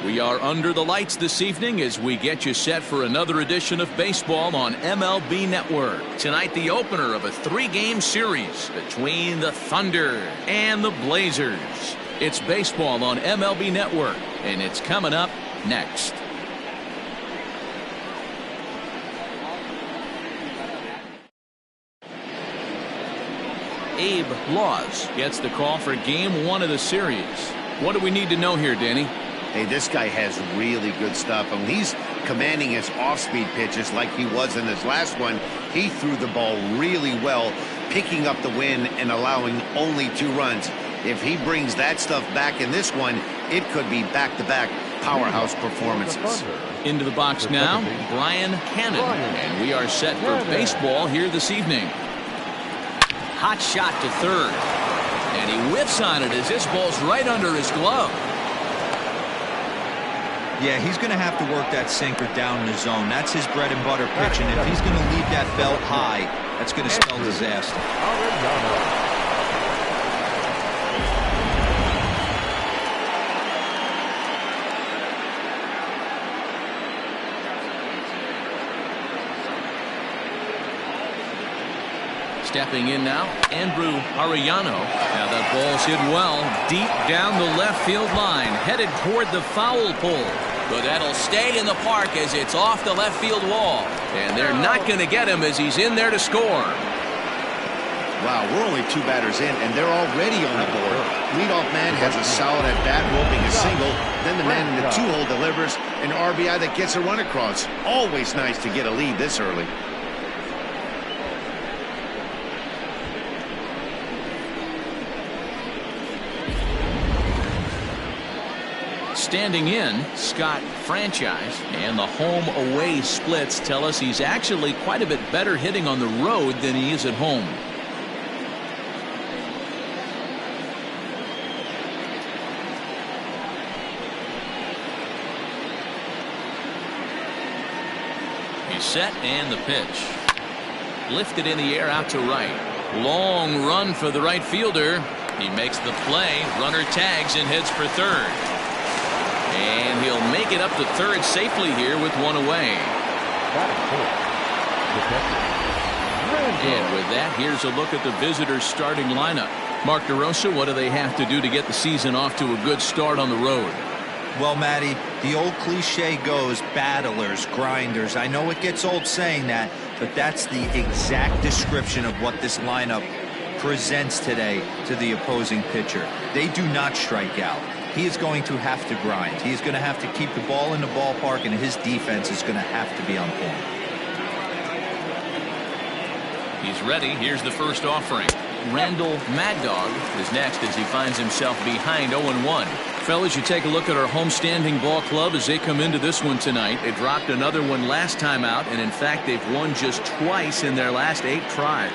We are under the lights this evening as we get you set for another edition of baseball on MLB Network. Tonight, the opener of a 3-game series between the Thunder and the Blazers. It's baseball on MLB Network, and it's coming up next. Abe Laws gets the call for game 1 of the series. What do we need to know here, Danny? Hey, this guy has really good stuff. And he's commanding his off-speed pitches like he was in his last one. He threw the ball really well, picking up the win and allowing only 2 runs. If he brings that stuff back in this one, it could be back-to-back powerhouse performances. Into the box now, Brian Cannon. And we are set for baseball here this evening. Hot shot to third. And he whiffs on it as this ball's right under his glove. Yeah, he's going to have to work that sinker down in the zone. That's his bread and butter pitch, and if he's going to leave that belt high, that's going to spell disaster. Stepping in now, Andrew Arellano. Now that ball's hit well, deep down the left field line, headed toward the foul pole. But that'll stay in the park as it's off the left field wall. And they're not going to get him as he's in there to score. Wow, we're only 2 batters in, and they're already on the board. Leadoff man has a solid at-bat, roping a single. Then the man in the 2-hole delivers an RBI that gets a run across. Always nice to get a lead this early. Standing in, Scott Franchise, and the home-away splits tell us he's actually quite a bit better hitting on the road than he is at home. He's set and the pitch. Lifted in the air out to right. Long run for the right fielder. He makes the play. Runner tags and heads for third. And he'll make it up to third safely here with 1 away. And with that, here's a look at the visitors' starting lineup. Mark DeRosa, what do they have to do to get the season off to a good start on the road? Well, Matty, the old cliche goes, battlers, grinders. I know it gets old saying that, but that's the exact description of what this lineup presents today to the opposing pitcher. They do not strike out. He is going to have to grind. He's going to have to keep the ball in the ballpark, and his defense is going to have to be on point. He's ready. Here's the first offering. Randall Mad Dog is next as he finds himself behind 0-1. Fellas, you take a look at our homestanding ball club as they come into this one tonight. They dropped another one last time out, and in fact, they've won just twice in their last 8 tries.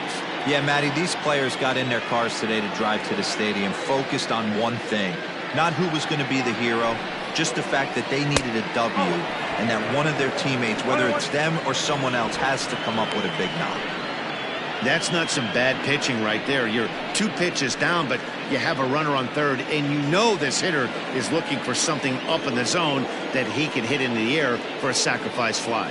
Yeah, Matty, these players got in their cars today to drive to the stadium, focused on one thing. Not who was going to be the hero, just the fact that they needed a W, and that one of their teammates, whether it's them or someone else, has to come up with a big knock. That's not some bad pitching right there. You're 2 pitches down, but you have a runner on third, and you know this hitter is looking for something up in the zone that he can hit into the air for a sacrifice fly.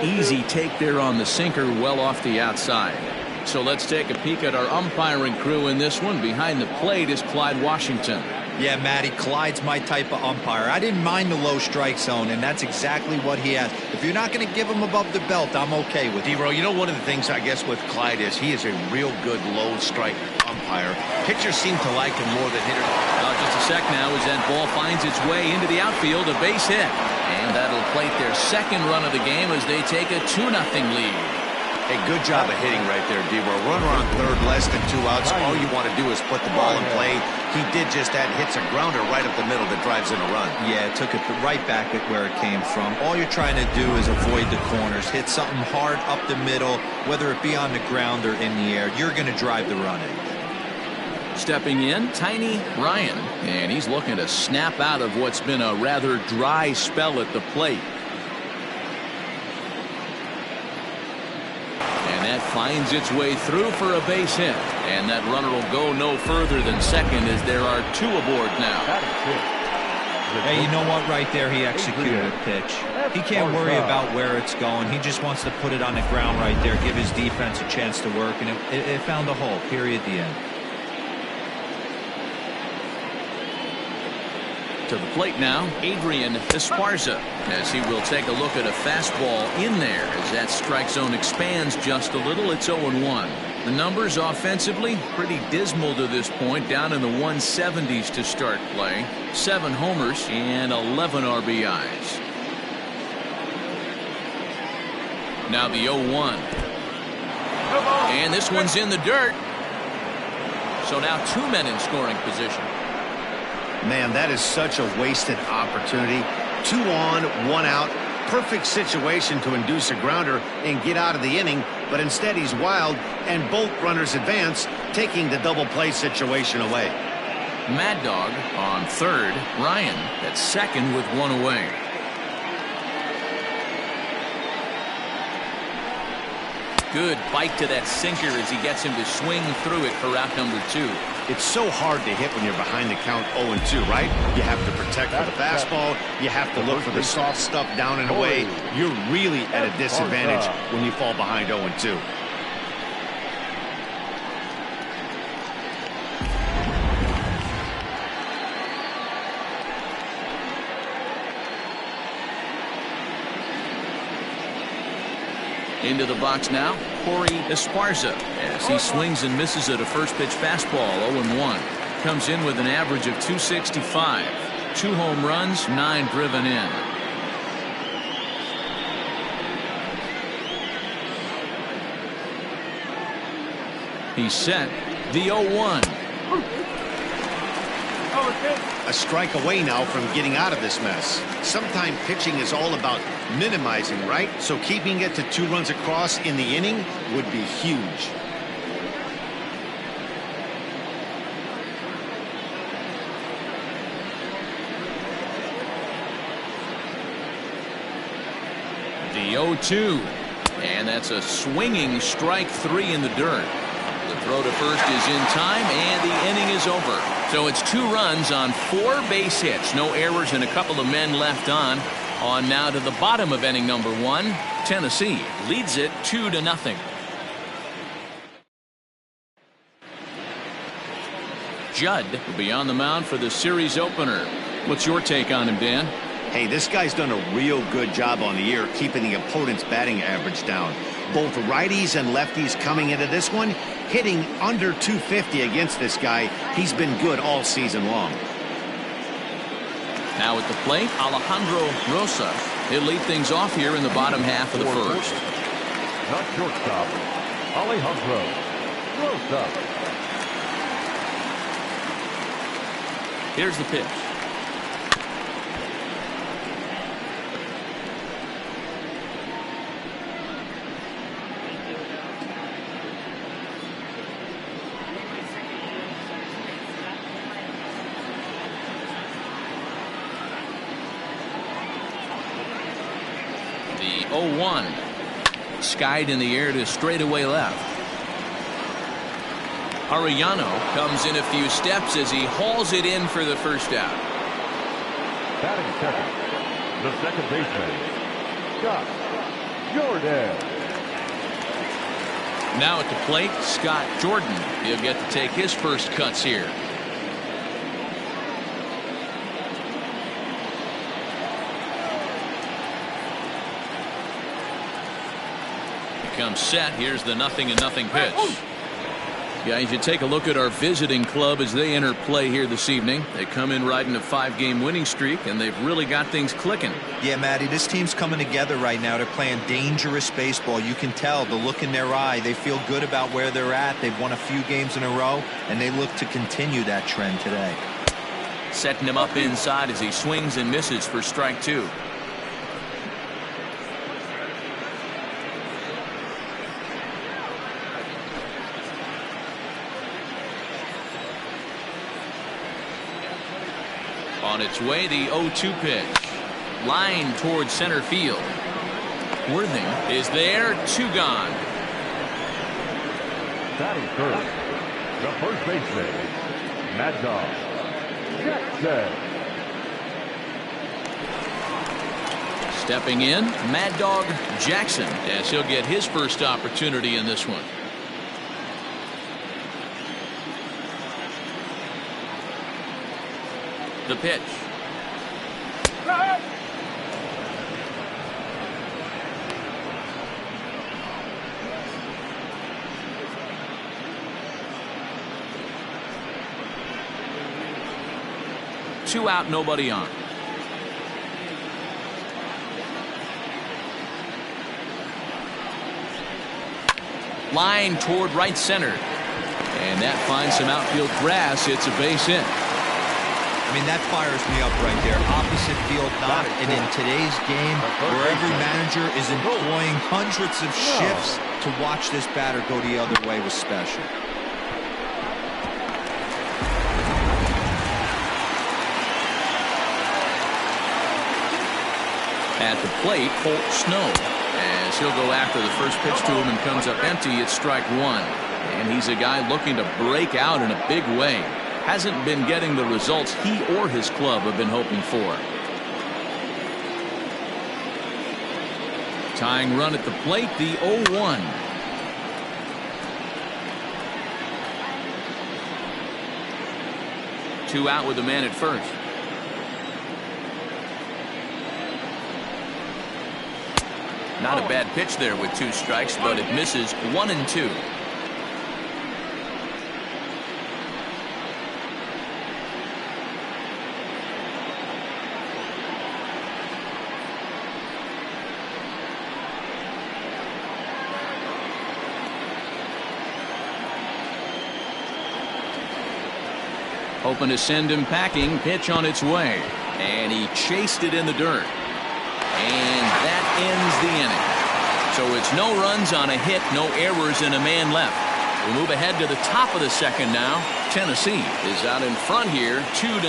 Easy take there on the sinker, well off the outside. So let's take a peek at our umpiring crew in this one. Behind the plate is Clyde Washington. Yeah, Matty, Clyde's my type of umpire. I didn't mind the low strike zone, and that's exactly what he has. If you're not going to give him above the belt, I'm okay with it. D-Row, you know, one of the things I guess with Clyde is he is a real good low strike umpire. Pitchers seem to like him more than hitters. Just a sec now as that ball finds its way into the outfield, a base hit. And that'll plate their second run of the game as they take a 2-0 lead. Hey, good job of hitting right there, D-Row. Runner on third, less than 2 outs. All you want to do is put the ball in play. He did just that, hits a grounder right up the middle that drives in a run. Yeah, took it right back at where it came from. All you're trying to do is avoid the corners. Hit something hard up the middle, whether it be on the ground or in the air. You're going to drive the run in. Stepping in, Tiny Ryan, and he's looking to snap out of what's been a rather dry spell at the plate. And that finds its way through for a base hit. And that runner will go no further than second as there are 2 aboard now. Hey, you know what? Right there, he executed a pitch. He can't worry about where it's going. He just wants to put it on the ground right there, give his defense a chance to work, and it found a hole. Period. The end. To the plate now, Adrian Esparza, as he will take a look at a fastball in there as that strike zone expands just a little. It's 0-1. The numbers offensively pretty dismal to this point, down in the 170s to start play. 7 homers and 11 RBIs. Now the 0-1. And this one's in the dirt. So now 2 men in scoring position. Man, that is such a wasted opportunity. 2 on, 1 out. Perfect situation to induce a grounder and get out of the inning, but instead he's wild and both runners advance, taking the double play situation away. Mad Dog on third, Ryan at second with 1 away. Good bite to that sinker as he gets him to swing through it for out number 2. It's so hard to hit when you're behind the count 0-2, right? You have to protect for the fastball. You have to look for the soft stuff down and away. You're really at a disadvantage when you fall behind 0-2. Into the box now, Corey Esparza, as he swings and misses at a first pitch fastball. 0-1. Comes in with an average of .265. 2 home runs, 9 driven in. He's set. The 0-1. A strike away now from getting out of this mess. Sometimes pitching is all about minimizing, right? So keeping it to 2 runs across in the inning would be huge. The 0-2. And that's a swinging strike 3 in the dirt. The throw to first is in time, and the inning is over. So it's 2 runs on 4 base hits. No errors and a couple of men left on. On now to the bottom of inning number 1. Tennessee leads it 2-0. Judd will be on the mound for the series opener. What's your take on him, Dan? Hey, this guy's done a real good job on the year keeping the opponent's batting average down. Both righties and lefties coming into this one, hitting under .250 against this guy. He's been good all season long. Now at the plate, Alejandro Rosa. He'll lead things off here in the bottom half of the first. Not shortstop, Alejandro Rosa. Here's the pitch. The 0-1. Skied in the air to straightaway left. Arellano comes in a few steps as he hauls it in for the first out. Batting second, the second baseman, Scott Jordan. Now at the plate, Scott Jordan. He'll get to take his first cuts here. Comes set. Here's the 0-0 pitch. Guys, you take a look at our visiting club as they enter play here this evening. They come in riding a 5-game winning streak, and they've really got things clicking. Yeah, Matty, this team's coming together right now. They're playing dangerous baseball. You can tell the look in their eye. They feel good about where they're at. They've won a few games in a row, and they look to continue that trend today. Setting him up inside as he swings and misses for strike 2. On its way, the 0-2 pitch. Line towards center field. Worthing is there, 2 gone. Batting first, the first baseman, Mad Dog Jackson. Stepping in, Mad Dog Jackson, as he'll get his first opportunity in this one. The pitch. Two out, nobody on. Line toward right center. And that finds some outfield grass. It's a base hit. I mean, that fires me up right there. Opposite field knock. And in today's game, where every manager is employing hundreds of shifts, to watch this batter go the other way was special. At the plate, Holt Snow, as he'll go after the first pitch to him and comes up empty. It's strike one. And he's a guy looking to break out in a big way. Hasn't been getting the results he or his club have been hoping for. Tying run at the plate, the 0-1. Two out with a man at first. Not a bad pitch there with two strikes, but it misses 1-2. Hoping to send him packing. Pitch on its way. And he chased it in the dirt. And that ends the inning. So it's no runs on a hit, no errors, and a man left. We'll move ahead to the top of the second now. Tennessee is out in front here, 2-0.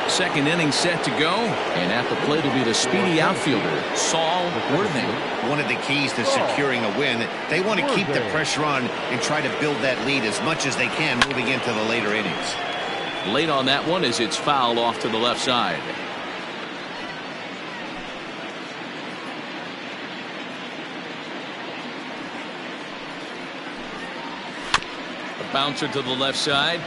Second inning set to go, and at the plate will be the speedy outfielder, Saul Worthing. One of the keys to securing a win, they want to keep the pressure on and try to build that lead as much as they can moving into the later innings. Late on that one as it's fouled off to the left side. A bouncer to the left side.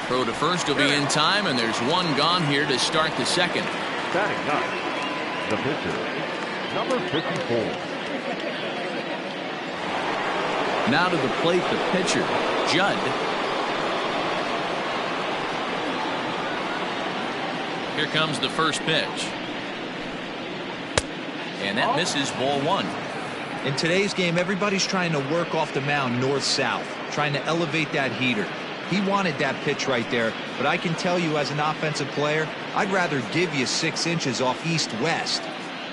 Throw to first will be in time, and there's one gone here to start the second. Batting ninth, the pitcher, number 54. Now to the plate, the pitcher, Judd. Here comes the first pitch. And that misses, ball one. In today's game, everybody's trying to work off the mound north-south, trying to elevate that heater. He wanted that pitch right there, but I can tell you as an offensive player, I'd rather give you 6 inches off east-west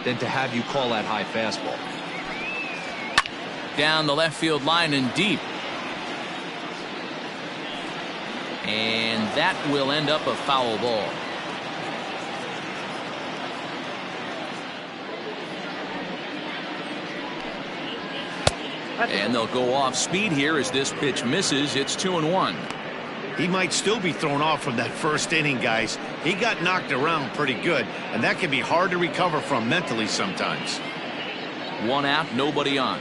than to have you call that high fastball. Down the left field line and deep. And that will end up a foul ball. And they'll go off speed here as this pitch misses. It's 2-1. He might still be thrown off from that first inning, guys. He got knocked around pretty good, and that can be hard to recover from mentally sometimes. One out, nobody on.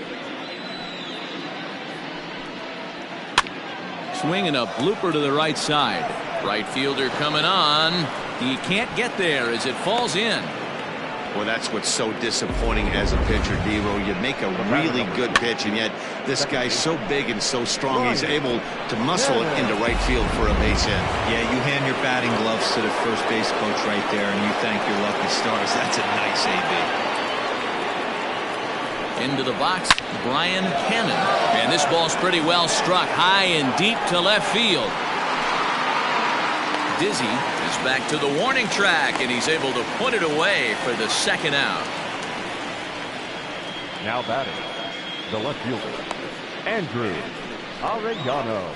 Swinging a blooper to the right side. Right fielder coming on. He can't get there as it falls in. Well, that's what's so disappointing as a pitcher, Devo. You make a really good pitch, and yet this guy's so big and so strong, he's able to muscle it into right field for a base hit. Yeah, you hand your batting gloves to the first base coach right there, and you thank your lucky stars. That's a nice AB. Into the box, Brian Cannon. And this ball's pretty well struck high and deep to left field. Dizzy is back to the warning track, and he's able to put it away for the second out. Now batting, the left fielder, Andrew Arellano.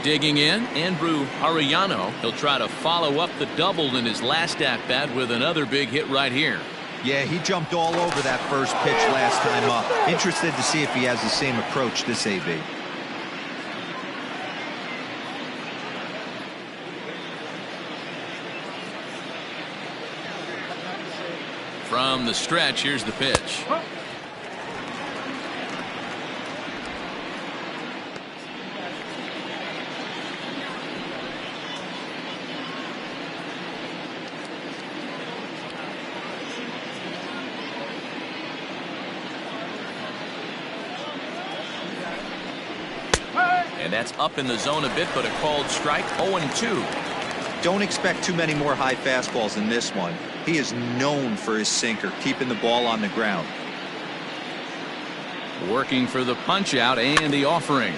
Digging in, Andrew Arellano. He'll try to follow up the double in his last at-bat with another big hit right here. Yeah, he jumped all over that first pitch last time up. Interested to see if he has the same approach this AB. From the stretch, here's the pitch. And that's up in the zone a bit, but a called strike. 0-2. Don't expect too many more high fastballs in this one. He is known for his sinker, keeping the ball on the ground. Working for the punch out and the offering.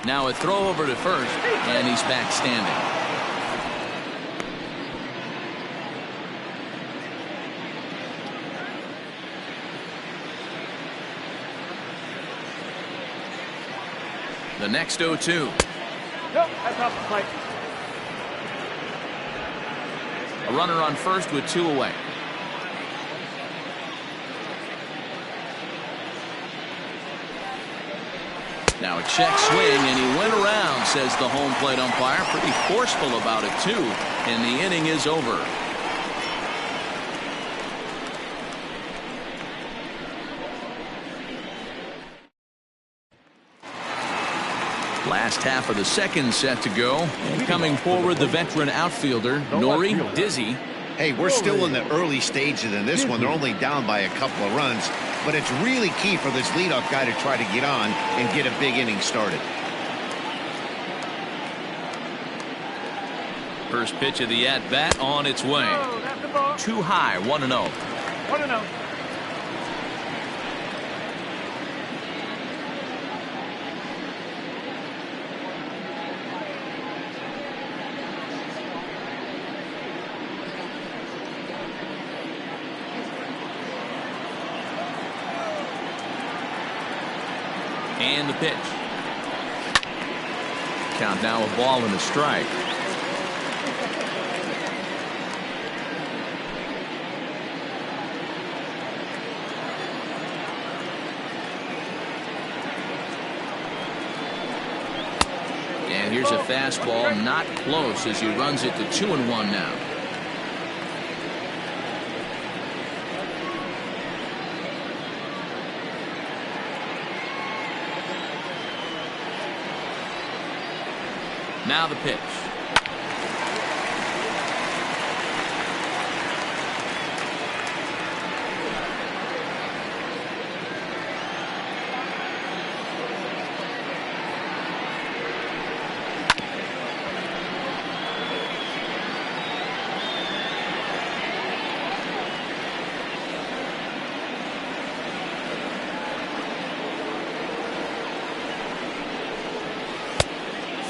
Now a throw over to first, and he's back standing. The next 0-2. Nope, that's off the plate. A runner on first with 2 away. Now a check swing, and he went around, says the home plate umpire. Pretty forceful about it, too. And the inning is over. Last half of the second set to go. And coming forward, the veteran outfielder, Nori Dizzy. Hey, we're still in the early stages in this one. They're only down by a couple of runs, but it's really key for this leadoff guy to try to get on and get a big inning started. First pitch of the at-bat on its way. Too high, 1-0. 1-0. And the pitch. Count now a ball and a strike. And here's a fastball, not close, as he runs it to 2-1 now. Now the pitch.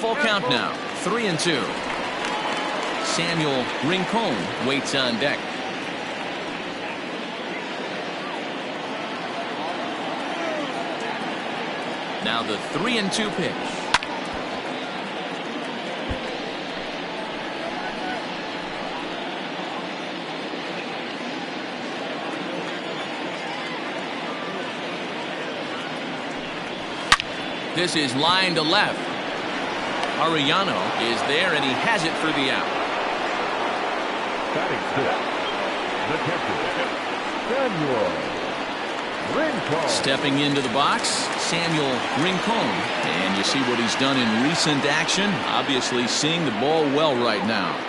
Full count now, 3-2. Samuel Rincon waits on deck. Now the 3-2 pitch. This is line to left. Arellano is there, and he has it for the out. Batting fifth, the catcher, Samuel Rincon. Stepping into the box, Samuel Rincon. And you see what he's done in recent action. Obviously seeing the ball well right now.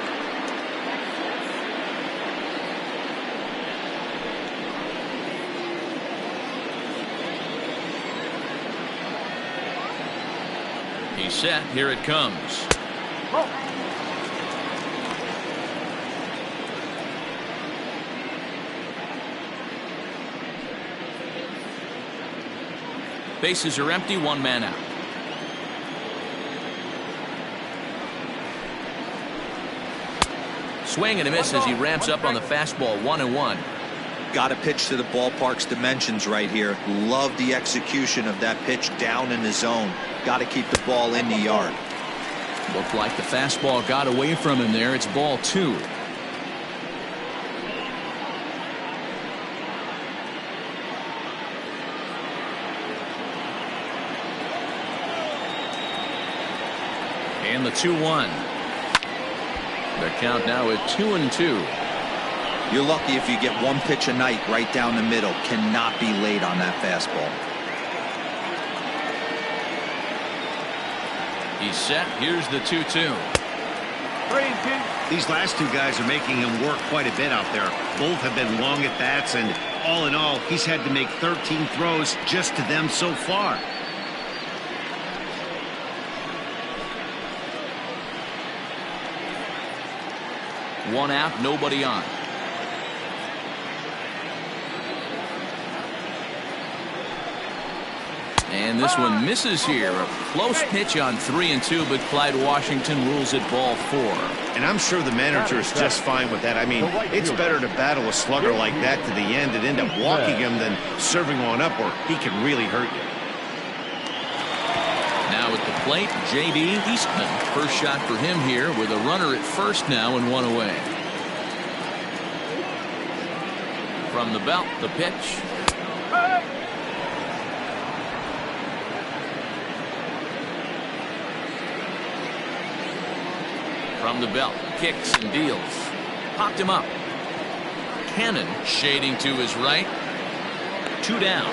He's set. Here it comes. Bases are empty, 1 man out. Swing and a miss as he ramps up on the fastball, 1-1. Got to pitch to the ballpark's dimensions right here. Love the execution of that pitch down in the zone. Got to keep the ball in the yard. Looked like the fastball got away from him there. It's ball 2. And the 2-1. The count now at 2-2. You're lucky if you get one pitch a night right down the middle. Cannot be late on that fastball. He's set. Here's the 2-2. 3-2. These last two guys are making him work quite a bit out there. Both have been long at bats, and all in all, he's had to make 13 throws just to them so far. One out, nobody on. And this one misses here. A close pitch on 3-2, but Clyde Washington rules it ball 4. And I'm sure the manager is just fine with that. I mean, it's better to battle a slugger like that to the end and end up walking him than serving one up, or he can really hurt you. Now at the plate, J.D. Eastman. First shot for him here with a runner at first now and one away. From the belt, the pitch. From the belt, kicks and deals. Popped him up. Cannon shading to his right. 2 down.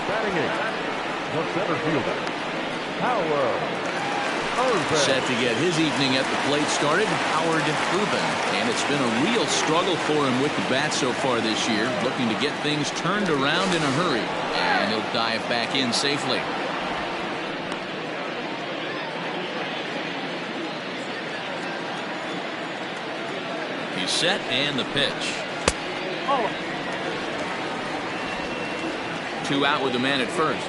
Batting 8, the center fielder, Howard Irvin. Set to get his evening at the plate started, Howard Irvin. And it's been a real struggle for him with the bat so far this year, looking to get things turned around in a hurry. And he'll dive back in safely. He's set and the pitch. 2 out with the man at first.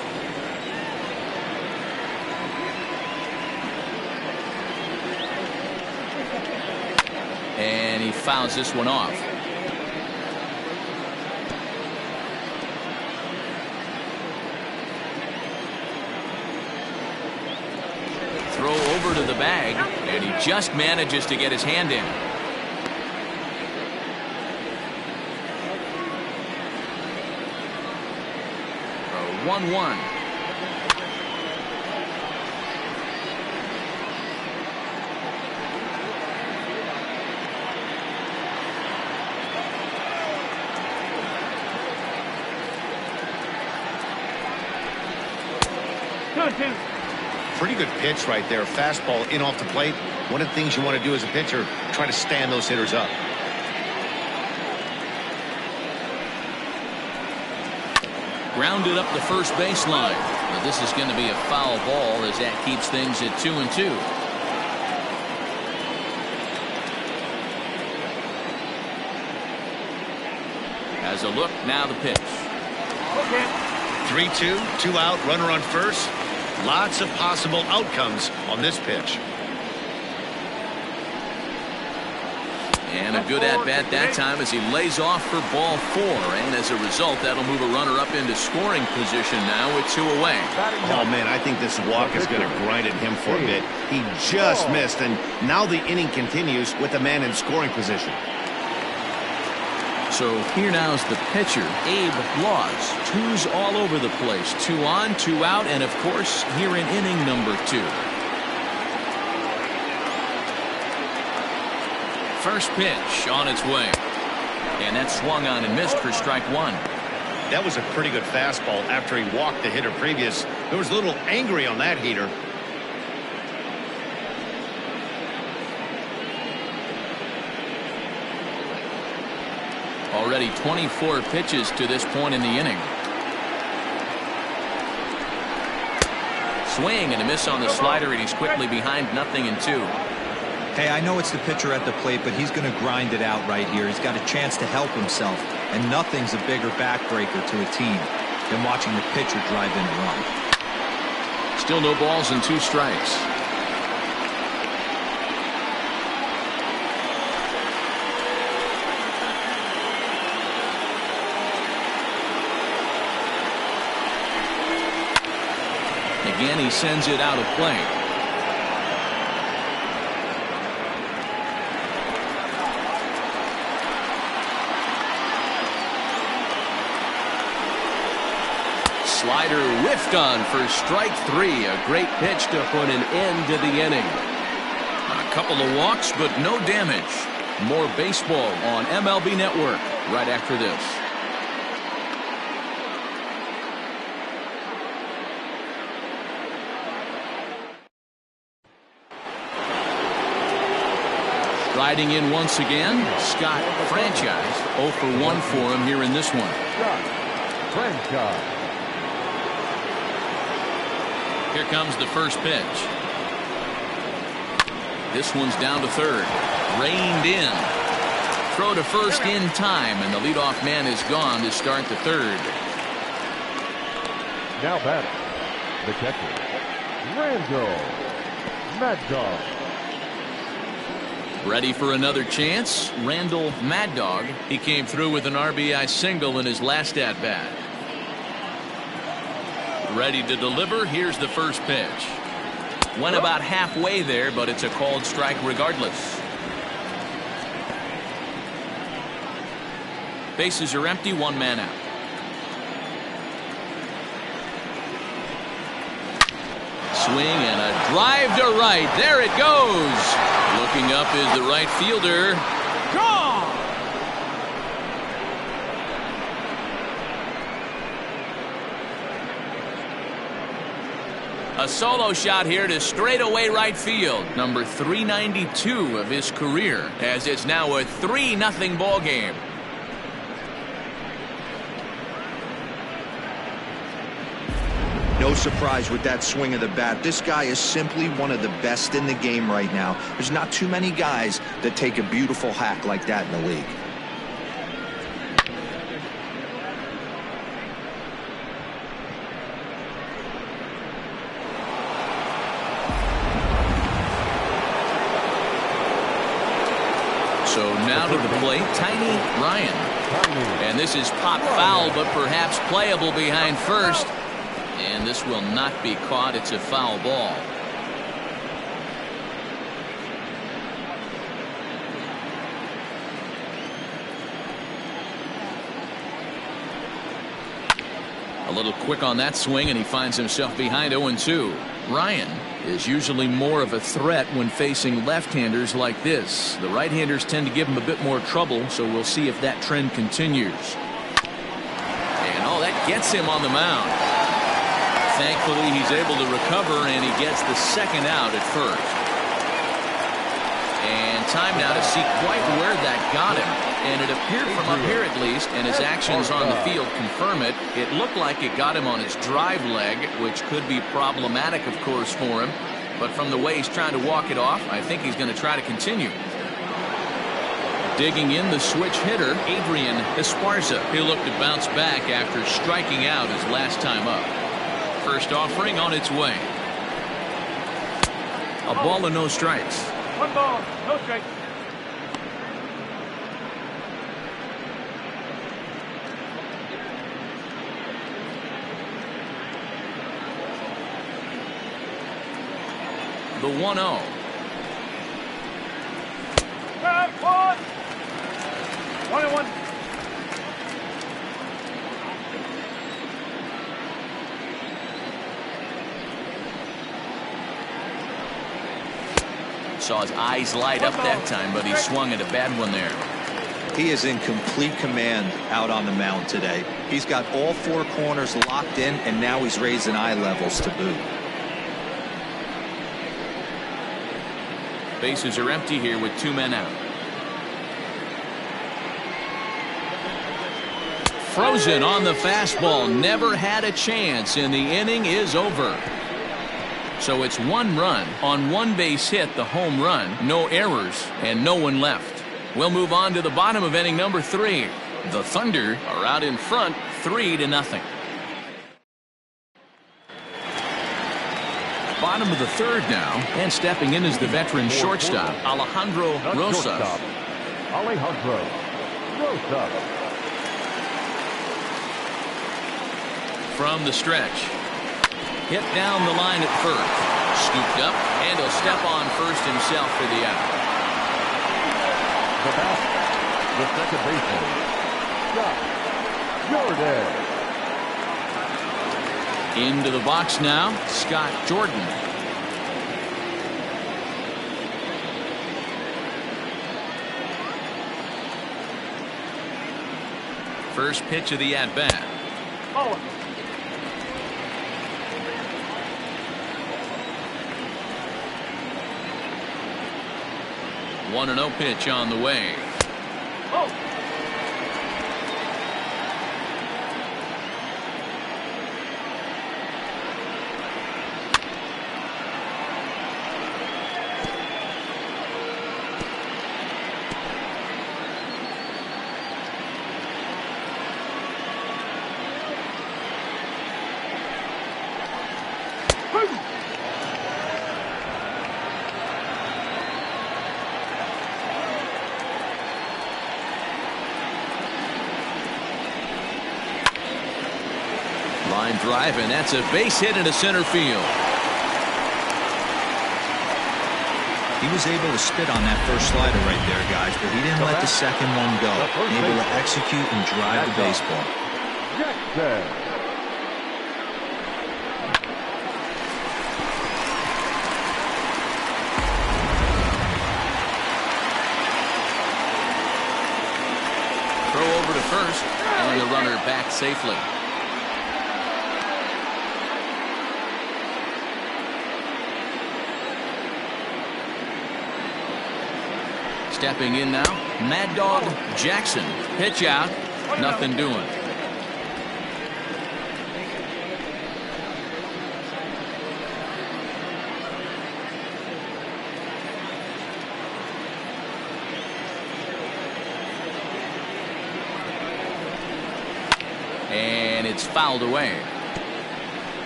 And he fouls this one off. Throw over to the bag, and he just manages to get his hand in. 1-1. Pretty good pitch right there. Fastball in off the plate. One of the things you want to do as a pitcher, try to stand those hitters up. Grounded up the first baseline. But this is going to be a foul ball as that keeps things at 2-2. As a look, now the pitch. 3-2, 2 out, runner on first. Lots of possible outcomes on this pitch. And a good at-bat that time as he lays off for ball 4. And as a result, that'll move a runner up into scoring position now with 2 away. Oh, man, I think this walk is going to grind at him for a bit. He just missed, and now the inning continues with the man in scoring position. So here now is the pitcher, Abe Laws. 2s all over the place. 2 on, 2 out, and of course, here in inning number 2. First pitch on its way. And that swung on and missed for strike 1. That was a pretty good fastball after he walked the hitter previous. There was a little angry on that heater. Already 24 pitches to this point in the inning. Swing and a miss on the slider, and he's quickly behind 0-2. Hey, I know it's the pitcher at the plate, but he's going to grind it out right here. He's got a chance to help himself, and nothing's a bigger backbreaker to a team than watching the pitcher drive in a run. Still no balls and 2 strikes. Again, he sends it out of play. Slider whiffed on for strike 3. A great pitch to put an end to the inning. A couple of walks, but no damage. More baseball on MLB Network right after this. Riding in once again, Scott Franchise. 0 for 1 for him here in this one. Scott Franchise. Here comes the first pitch. This one's down to third. Reined in. Throw to first in time, and the leadoff man is gone to start the third. Now batting, the catcher, Randall Mad Dog. Ready for another chance? Randall Mad Dog. He came through with an RBI single in his last at-bat. Ready to deliver. Here's the first pitch. Went about halfway there, but it's a called strike regardless. Bases are empty, 1 man out. Swing and a drive to right. There it goes. Looking up is the right fielder. Gone. A solo shot here to straightaway right field. Number 392 of his career, as it's now a 3-0 ball game. No surprise with that swing of the bat. This guy is simply one of the best in the game right now. There's not too many guys that take a beautiful hack like that in the league. So now to the plate, Tiny Ryan. And this is pop foul, but perhaps playable behind first. And this will not be caught. It's a foul ball. A little quick on that swing, and he finds himself behind 0-2. Ryan is usually more of a threat when facing left-handers like this. The right-handers tend to give him a bit more trouble, so we'll see if that trend continues. And oh, that gets him on the mound. Thankfully, he's able to recover, and he gets the second out at first. And time now to see quite where that got him. And it appeared from up here at least, and his actions on the field confirm it. It looked like it got him on his drive leg, which could be problematic, of course, for him. But from the way he's trying to walk it off, I think he's going to try to continue. Digging in, the switch hitter, Adrian Esparza. He'll look to bounce back after striking out his last time up. First offering on its way. A ball and no strikes. 1 ball, no strikes. The 1-0. Back, 1. 1-1. Saw his eyes light up that time, but he swung at a bad one there. He is in complete command out on the mound today. He's got all 4 corners locked in, and now he's raising eye levels to boot. Bases are empty here with 2 men out. Frozen on the fastball. Never had a chance, and the inning is over. So it's 1 run on 1 base hit, the home run, no errors, and no one left. We'll move on to the bottom of inning number 3. The Thunder are out in front 3-0. Bottom of the 3rd now, and stepping in is the veteran shortstop, Alejandro Rosas. Alejandro Rosas. From the stretch. Hit down the line at first. Scooped up, and he'll step on first himself for the out. The back, the second baseman, Scott Jordan. Into the box now, Scott Jordan. First pitch of the at-bat. Oh. 1-0 pitch on the way. Oh. Line drive, and that's a base hit into center field. He was able to spit on that first slider right there, guys, but he didn't let the second one go. Able to execute and drive the baseball. Jackson. Throw over to first, and the runner back safely. Stepping in now, Mad Dog Jackson. Pitch out, nothing doing. And it's fouled away.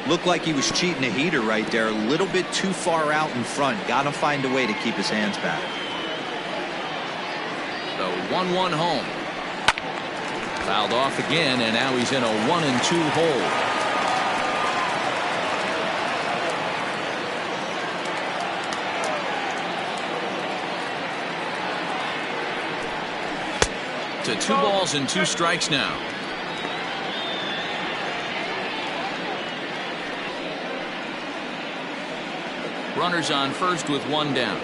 Looked like he was cheating a heater right there. A little bit too far out in front. Got to find a way to keep his hands back. The 1-1 home. Fouled off again, and now he's in a 1-2 hole. To 2 balls and 2 strikes now. Runners on first with 1 down.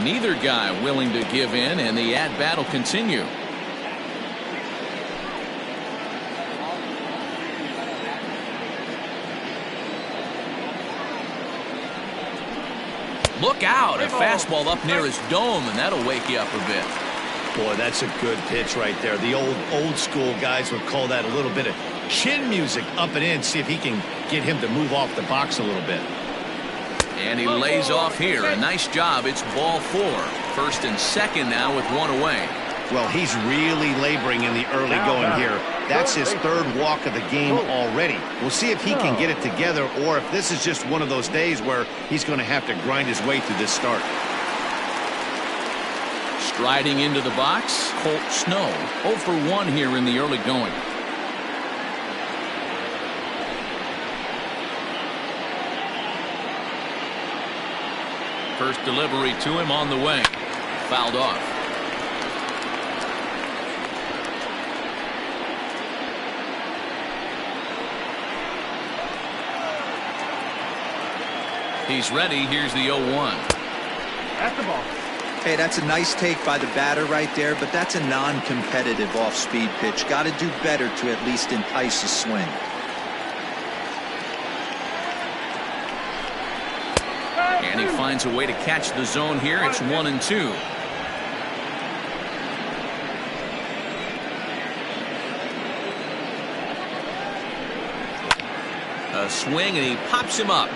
Neither guy willing to give in, and the at-bat will continue. Look out, a fastball up near his dome, and that'll wake you up a bit. Boy, that's a good pitch right there. The old school guys would call that a little bit of chin music up and in. See if he can get him to move off the box a little bit. And he lays off here. A nice job. It's ball 4. First and second now with 1 away. Well, he's really laboring in the early going here. That's his 3rd walk of the game already. We'll see if he can get it together or if this is just one of those days where he's going to have to grind his way through this start. Striding into the box, Colt Snow. 0 for 1 here in the early going. First delivery to him on the way. Fouled off. He's ready. Here's the 0-1. That's the ball. Hey, that's a nice take by the batter right there, but that's a non-competitive off-speed pitch. Got to do better to at least entice a swing. And he finds a way to catch the zone here. It's 1-2. A swing, and he pops him up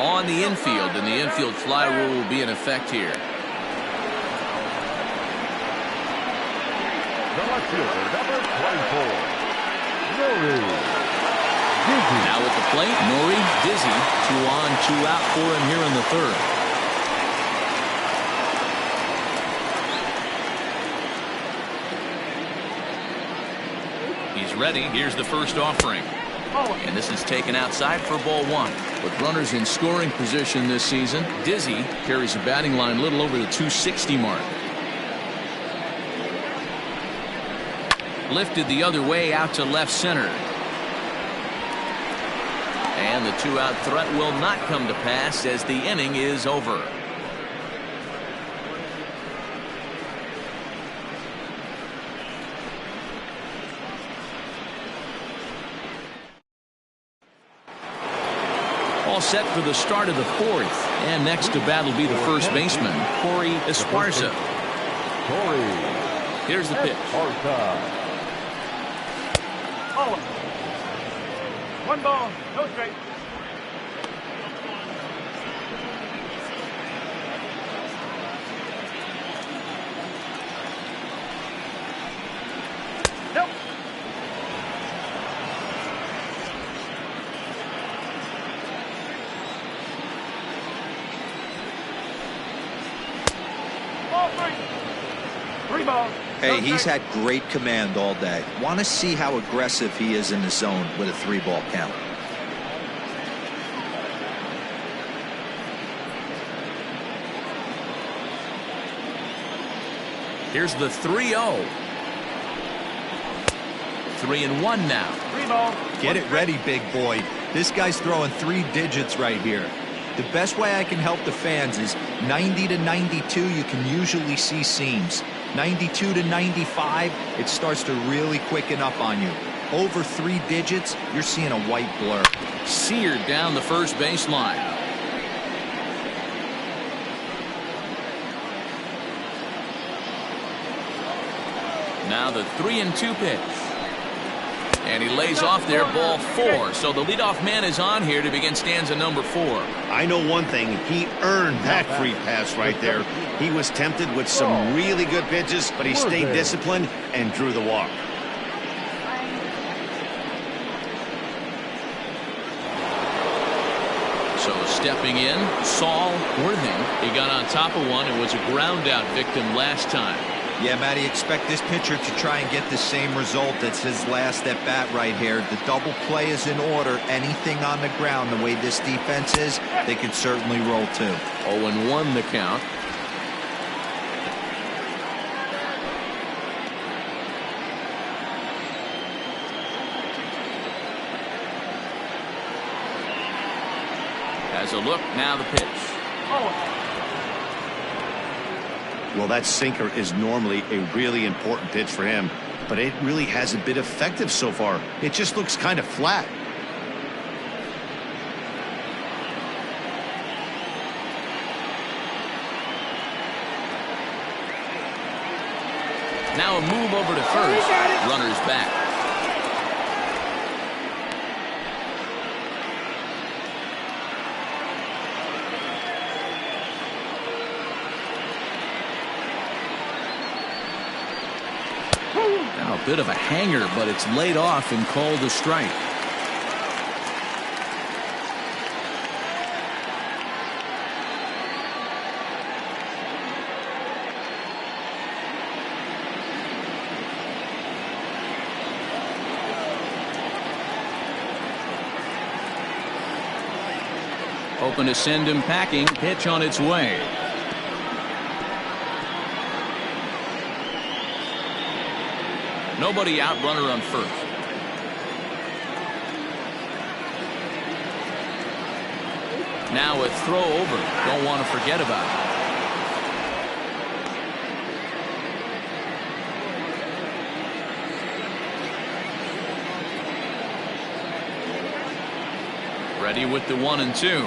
on the infield, and the infield fly rule will be in effect here. The left fielder, number 24, Nori Dizzy. Now at the plate, Nori Dizzy. 2 on, 2 out for him here in the 3rd. He's ready. Here's the first offering. And this is taken outside for ball one. With runners in scoring position this season, Dizzy carries a batting line a little over the 260 mark. Lifted the other way out to left center. And the two-out threat will not come to pass as the inning is over. All set for the start of the fourth. And next to bat will be the first baseman, Corey Esparza. Here's the pitch. One ball, no strike. Nope. Ball three. Three balls. Hey, he's had great command all day. Want to see how aggressive he is in the zone with a 3-ball count. Here's the 3-0. 3-1 now. 3 balls. Get it ready, big boy. This guy's throwing 3 digits right here. The best way I can help the fans is 90 to 92, you can usually see seams. 92 to 95, it starts to really quicken up on you. Over 3 digits, you're seeing a white blur. Seared down the first baseline. Now the 3-2 pitch. And he lays off there, ball 4. So the leadoff man is on here to begin stanza number 4. I know one thing. He earned that free pass right there. He was tempted with some really good pitches, but he stayed disciplined and drew the walk. So stepping in, Saul Worthing. He got on top of one and was a ground out victim last time. Yeah, Matty, expect this pitcher to try and get the same result. It's his last at bat right here. The double play is in order. Anything on the ground, the way this defense is, they can certainly roll too. 0-1 the count. As a look, now the pitch. Well, that sinker is normally a really important pitch for him, but it really hasn't been effective so far. It just looks kind of flat. Now a move over to first. Runners back. Now a bit of a hanger, but it's laid off and called a strike. Open to send him packing. Pitch on its way. Nobody out, runner on first. Now a throw over. Don't want to forget about it. Ready with the 1-2.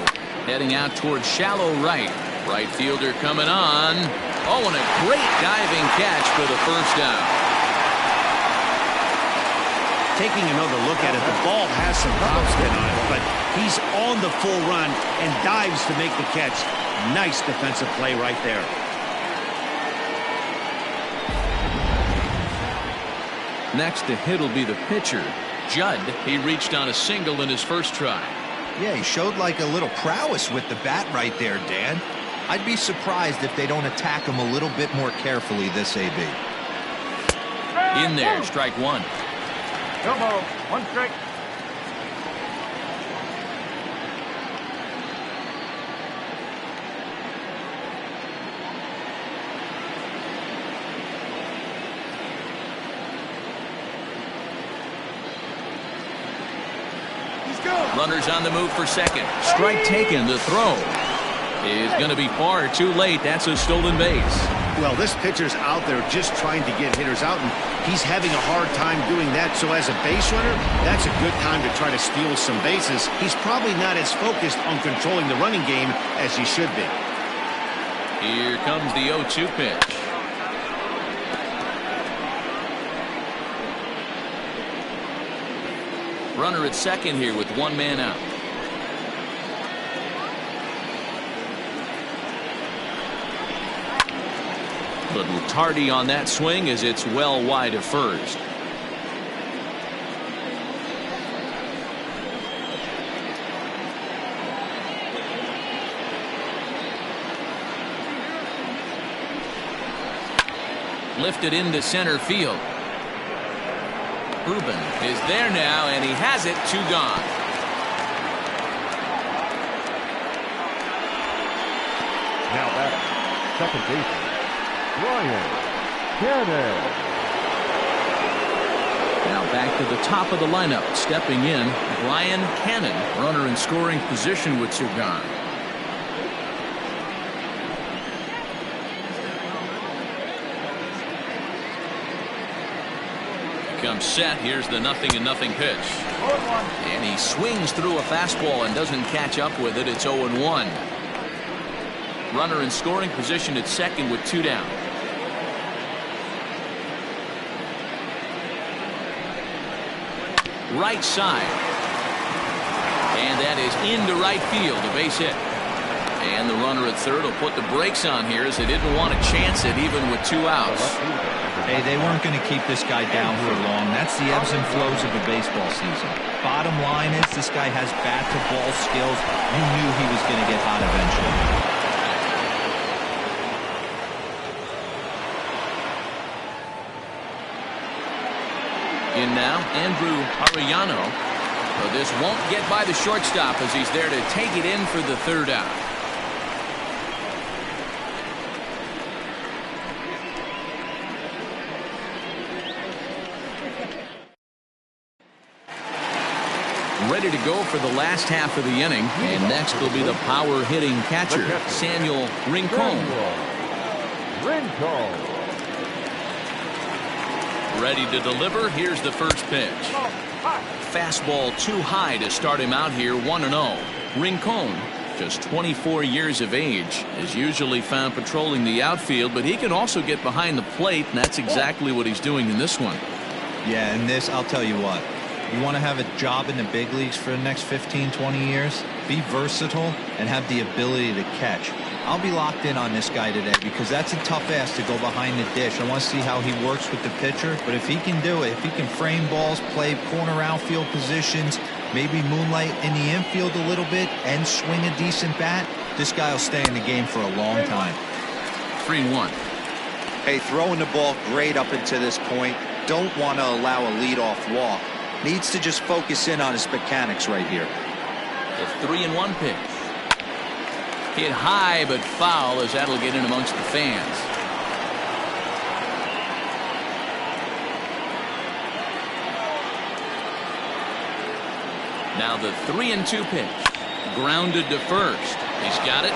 Heading out towards shallow right. Right fielder coming on. Oh, and a great diving catch for the first down. Taking another look at it, the ball has some topspin on it, but he's on the full run and dives to make the catch. Nice defensive play right there. Next to hit will be the pitcher, Judd. He reached on a single in his first try. Yeah, he showed like a little prowess with the bat right there, Dan. I'd be surprised if they don't attack him a little bit more carefully this AB. In there, strike one. No ball. One strike. Runners on the move for second. Strike taken. The throw is going to be far too late. That's a stolen base. Well, this pitcher's out there just trying to get hitters out, and he's having a hard time doing that. So as a base runner, that's a good time to try to steal some bases. He's probably not as focused on controlling the running game as he should be. Here comes the 0-2 pitch. Runner at second here with one man out. Little tardy on that swing as it's well wide of first. Lifted into center field. Ruben is there now, and he has it. 2 gone. Now batting, second baseman, Ryan Cannon. Now back to the top of the lineup. Stepping in, Brian Cannon. Runner in scoring position with 2 gone. Comes set. Here's the 0-0 pitch. And he swings through a fastball and doesn't catch up with it. It's 0-1. Runner in scoring position at second with 2 down. Right side. And that is into right field. A base hit. And the runner at third will put the brakes on here as they didn't want to chance it even with 2 outs. Hey, they weren't going to keep this guy down for long. That's the ebbs and flows of a baseball season. Bottom line is this guy has bat-to-ball skills. You knew he was going to get hot eventually. In now, Andrew Arellano. So this won't get by the shortstop as he's there to take it in for the 3rd out. Ready to go for the last half of the inning, and next will be the power hitting catcher, Samuel Rincon. Ready to deliver. Here's the first pitch. Fastball too high to start him out here. 1-0. Rincon, just 24 years of age, is usually found patrolling the outfield, but he can also get behind the plate, and that's exactly what he's doing in this one. Yeah, and this, I'll tell you what. You want to have a job in the big leagues for the next 15, 20 years? Be versatile and have the ability to catch. I'll be locked in on this guy today because that's a tough ask to go behind the dish. I want to see how he works with the pitcher, but if he can do it, if he can frame balls, play corner outfield positions, maybe moonlight in the infield a little bit and swing a decent bat, this guy will stay in the game for a long time. 3-1. Hey, throwing the ball great up until this point. Don't want to allow a leadoff walk. Needs to just focus in on his mechanics right here. The 3-1 pitch. Hit high but foul as that'll get in amongst the fans. Now the 3-2 pitch. Grounded to first. He's got it.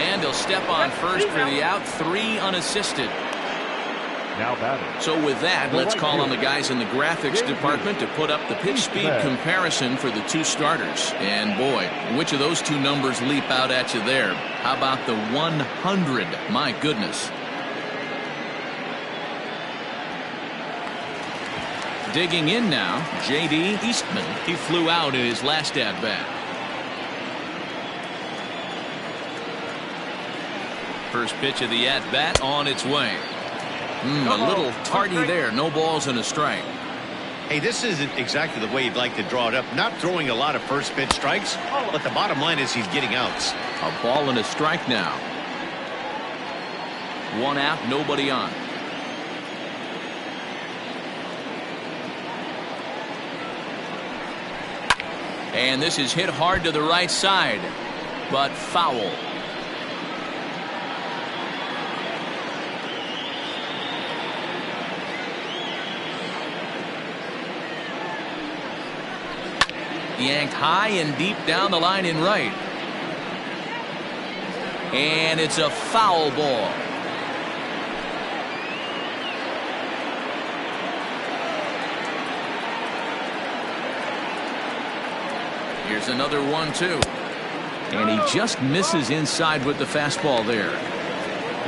And he'll step on first for the out. 3 unassisted. Now batting. So with that, let's call on the guys in the graphics department to put up the pitch speed comparison for the 2 starters. And boy, which of those 2 numbers leap out at you there? How about the 100? My goodness. Digging in now, J.D. Eastman. He flew out in his last at-bat. First pitch of the at-bat on its way. A little tardy there. No balls and a strike. Hey, this isn't exactly the way you'd like to draw it up. Not throwing a lot of first pitch strikes, but the bottom line is he's getting outs. A ball and a strike now. 1 out, nobody on. And this is hit hard to the right side, but foul. Yanked high and deep down the line in right. And it's a foul ball. Here's another 1-2. And he just misses inside with the fastball there.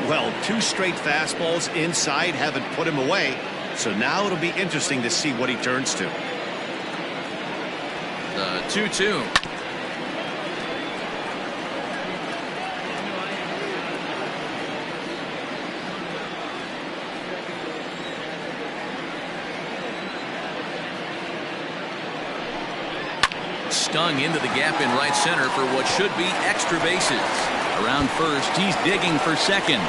Well, 2 straight fastballs inside haven't put him away. So now it'll be interesting to see what he turns to. The 2-2. Stung into the gap in right center for what should be extra bases. Around first, he's digging for second.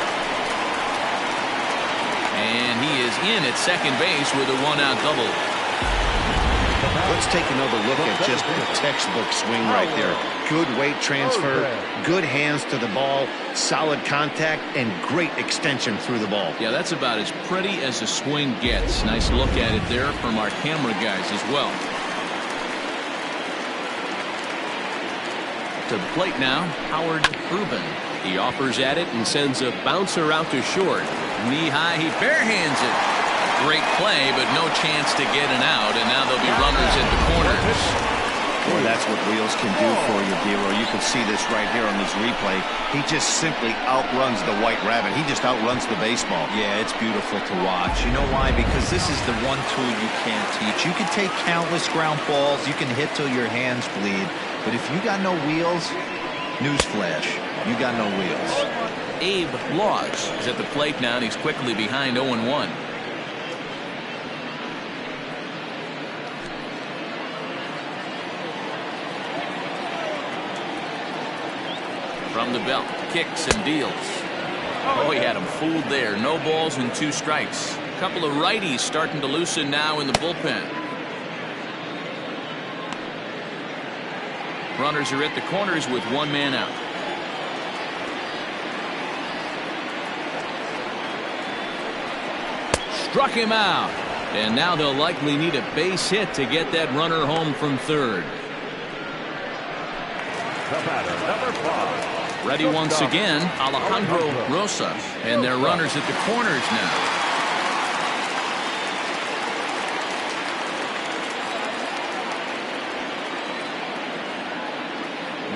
And he is in at second base with a 1-out double. Let's take another look at just a textbook swing right there. Good weight transfer, good hands to the ball, solid contact, and great extension through the ball. Yeah, that's about as pretty as a swing gets. Nice look at it there from our camera guys as well. To the plate now, Howard Rubin. He offers at it and sends a bouncer out to short. Knee high, he barehands it. Great play, but no chance to get an out, and now there'll be runners at the corners. Well, that's what Wheels can do for you, D-Roy. You can see this right here on this replay. He just simply outruns the White Rabbit. He just outruns the baseball. Yeah, it's beautiful to watch. You know why? Because this is the one tool you can't teach. You can take countless ground balls. You can hit till your hands bleed. But if you got no wheels, newsflash, you got no wheels. Abe Laws is at the plate now, and he's quickly behind 0-1. From the belt, kicks and deals. Oh, he had him fooled there. No balls and 2 strikes. A couple of righties starting to loosen now in the bullpen. Runners are at the corners with 1 man out. Struck him out. And now they'll likely need a base hit to get that runner home from third. The batter, number 5. Ready once again, Alejandro Rosas. And their runners at the corners now.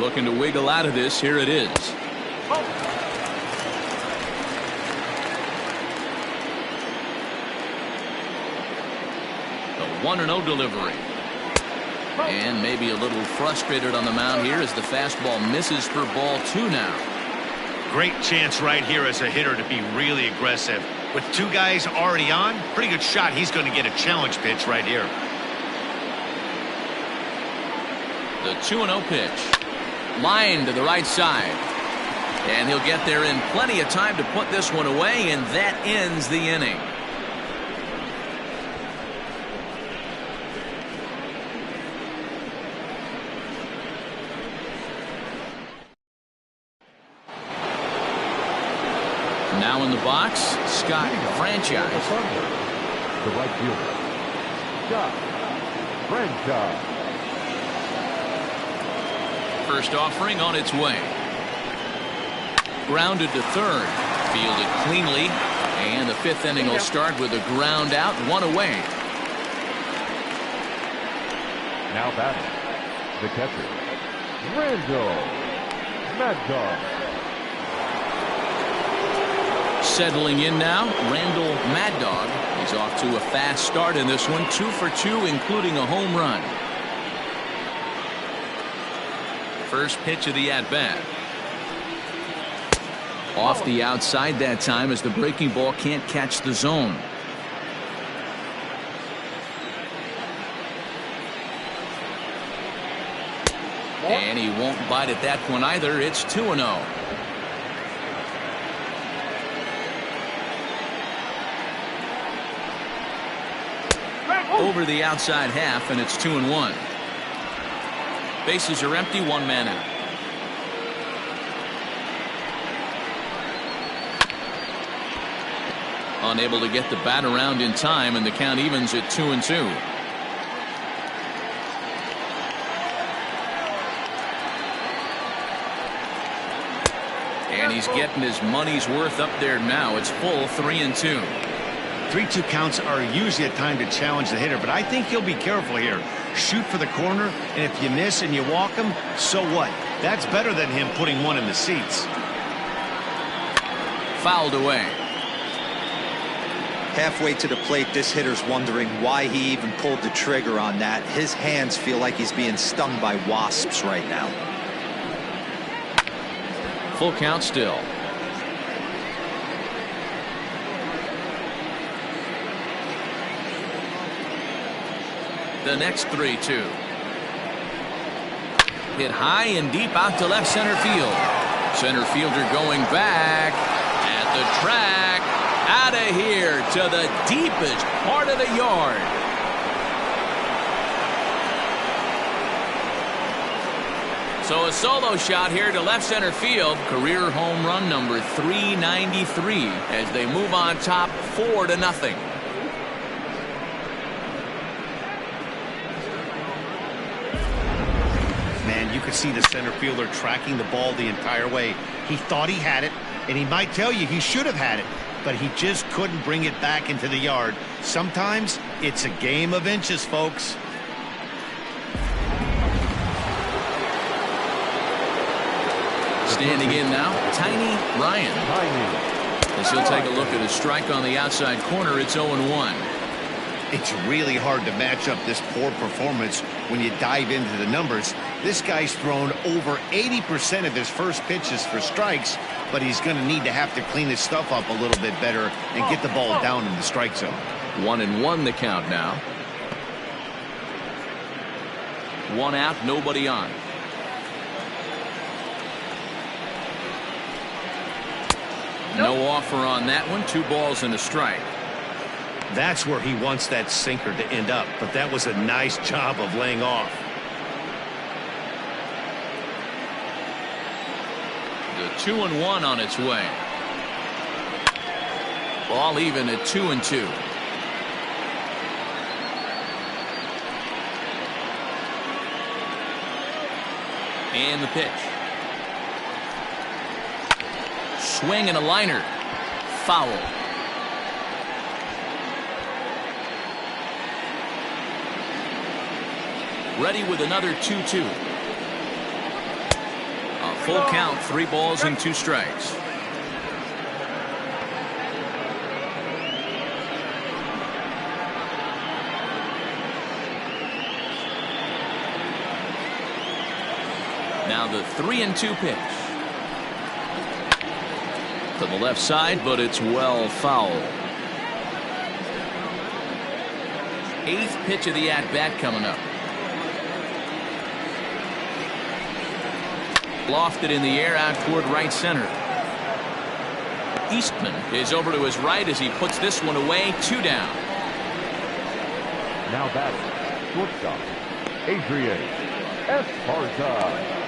Looking to wiggle out of this. Here it is. The 1-0 delivery. And maybe a little frustrated on the mound here as the fastball misses for ball 2 now. Great chance right here as a hitter to be really aggressive. With 2 guys already on, pretty good shot. He's going to get a challenge pitch right here. The 2-0 pitch. Line to the right side. And he'll get there in plenty of time to put this one away, and that ends the inning. Now in the box, Scott Franchise. The right fielder, Scott Franchise. First offering on its way. Grounded to third. Fielded cleanly. And the 5th inning will start with a ground out, 1 away. Now batting, the catcher, Randall Mad Dog. Settling in now, Randall Mad Dog. He's off to a fast start in this one. 2 for 2, including a home run. First pitch of the at-bat. Off the outside that time as the breaking ball can't catch the zone. And he won't bite at that one either. It's 2-0. Over the outside half, and it's 2-1. Bases are empty, one man out. Unable to get the bat around in time, and the count evens at 2-2. And he's getting his money's worth up there now. It's full 3-2. 3-2 counts are usually a time to challenge the hitter, but I think he'll be careful here. Shoot for the corner, and if you miss and you walk him, so what? That's better than him putting one in the seats. Fouled away. Halfway to the plate, this hitter's wondering why he even pulled the trigger on that. His hands feel like he's being stung by wasps right now. Full count still. The next 3-2. Hit high and deep out to left center field. Center fielder going back at the track. Out of here to the deepest part of the yard. So a solo shot here to left center field. Career home run number 393 as they move on top 4-0. Man, you could see the center fielder tracking the ball the entire way. He thought he had it, and he might tell you he should have had it, but he just couldn't bring it back into the yard. Sometimes it's a game of inches, folks. Standing in now, Tiny Ryan. As he'll take a look at a strike on the outside corner, it's 0-1. It's really hard to match up this poor performance when you dive into the numbers. This guy's thrown over 80% of his first pitches for strikes, but he's going to need to have to clean his stuff up a little bit better and get the ball down in the strike zone. 1-1 the count now. One out, nobody on. No offer on that one. 2 balls and a strike. That's where he wants that sinker to end up, but that was a nice job of laying off. The 2-1 on its way. Ball even at 2-2. And the pitch. Swing and a liner. Foul. Ready with another 2-2. A full count, 3 balls and 2 strikes. Now the 3-2 pitch. To the left side, but it's well foul. 8th pitch of the at-bat coming up. Lofted in the air out toward right center. Eastman is over to his right as he puts this one away. 2 down. Now batting, shortstop, Adrian Esparza.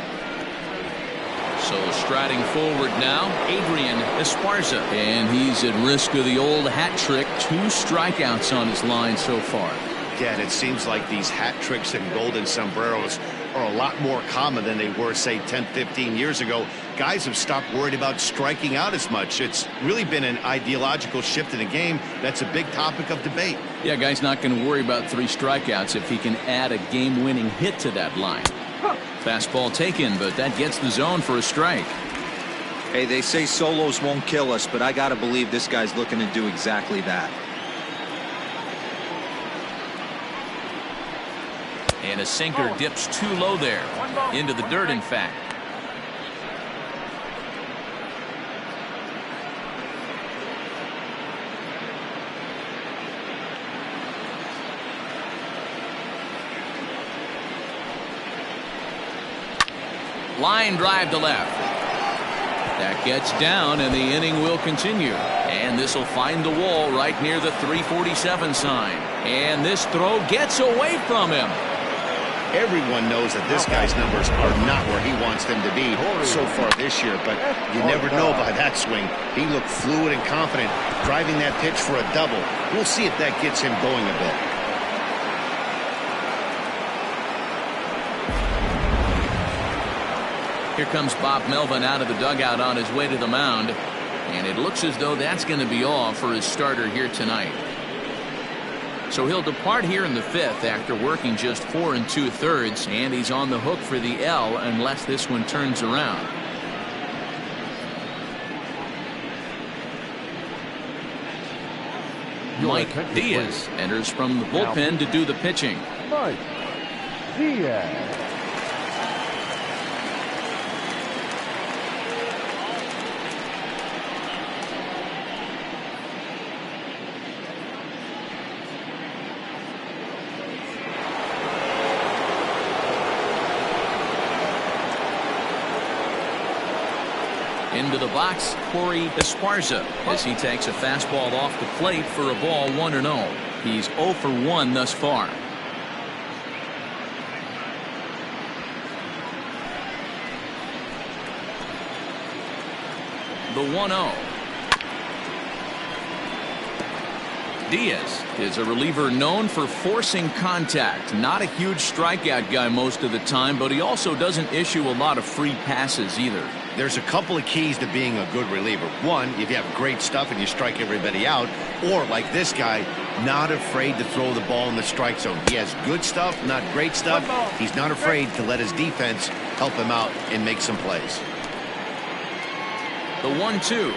So striding forward now, Adrian Esparza. And he's at risk of the old hat trick. 2 strikeouts on his line so far. Yeah, and it seems like these hat tricks and golden sombreros are a lot more common than they were, say, 10, 15 years ago. Guys have stopped worried about striking out as much. It's really been an ideological shift in the game. That's a big topic of debate. Yeah, guy's not going to worry about 3 strikeouts if he can add a game-winning hit to that line. Fastball taken, but that gets the zone for a strike. Hey, they say solos won't kill us, but I got to believe this guy's looking to do exactly that. And a sinker dips too low there. Into the dirt, in fact. Line drive to left. That gets down, and the inning will continue. And this will find the wall right near the 347 sign. And this throw gets away from him. Everyone knows that this guy's numbers are not where he wants them to be so far this year, but you never know by that swing. He looked fluid and confident, driving that pitch for a double. We'll see if that gets him going a bit. Here comes Bob Melvin out of the dugout on his way to the mound, and it looks as though that's going to be all for his starter here tonight. So he'll depart here in the fifth after working just 4 2/3, and he's on the hook for the L unless this one turns around. Mike Diaz enters from the bullpen to do the pitching. Mike Diaz. Into the box, Corey Esparza, as he takes a fastball off the plate for a ball 1-0. He's 0 for 1 thus far. The 1-0. Diaz is a reliever known for forcing contact. Not a huge strikeout guy most of the time, but he also doesn't issue a lot of free passes either. There's a couple of keys to being a good reliever. One, if you have great stuff and you strike everybody out, or like this guy, not afraid to throw the ball in the strike zone. He has good stuff, not great stuff. He's not afraid to let his defense help him out and make some plays. The 1-2.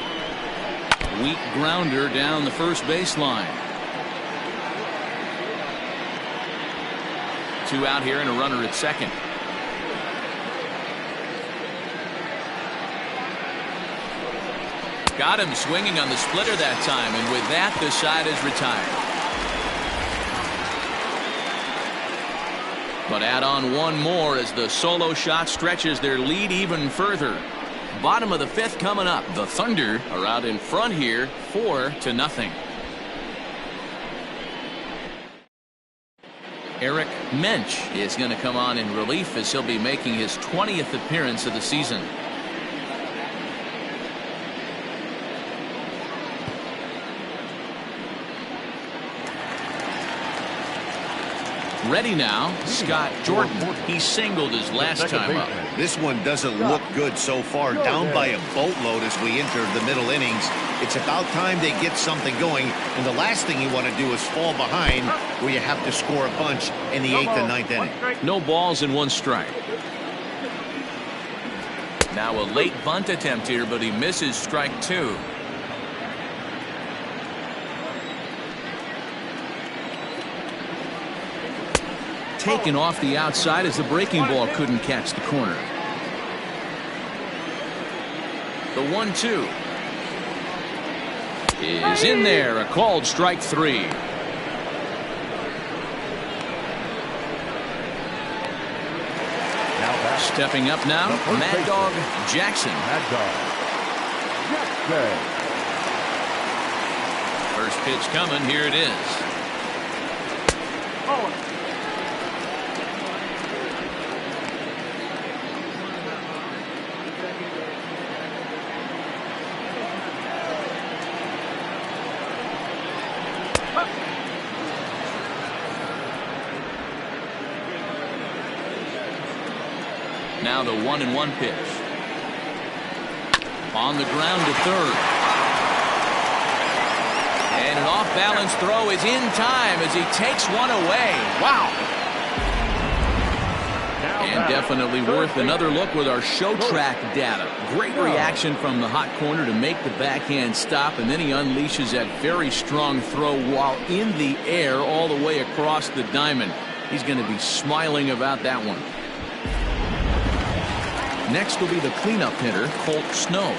Weak grounder down the first baseline. 2 out here and a runner at second. Got him swinging on the splitter that time, and with that the side is retired. But add on one more as the solo shot stretches their lead even further. Bottom of the fifth coming up. The Thunder are out in front here 4-0. Eric Mensch is going to come on in relief as he'll be making his 20th appearance of the season. Ready now, Scott Jordan. He singled his last time up. This one doesn't look good so far. Down by a boatload as we enter the middle innings. It's about time they get something going, and the last thing you want to do is fall behind where you have to score a bunch in the 8th and 9th inning. No balls and 1 strike. Now a late bunt attempt here, but he misses strike 2. Taken off the outside as the breaking ball couldn't catch the corner. The 1-2 is in there. A called strike 3. Stepping up now, Mad Dog Jackson. Mad Dog Jackson. First pitch coming. Here it is. Now the 1-1 pitch. On the ground to third. And an off-balance throw is in time as he takes one away. Wow. And definitely worth another look with our show track data. Great reaction from the hot corner to make the backhand stop, and then he unleashes that very strong throw while in the air all the way across the diamond. He's going to be smiling about that one. Next will be the cleanup hitter, Colt Snow.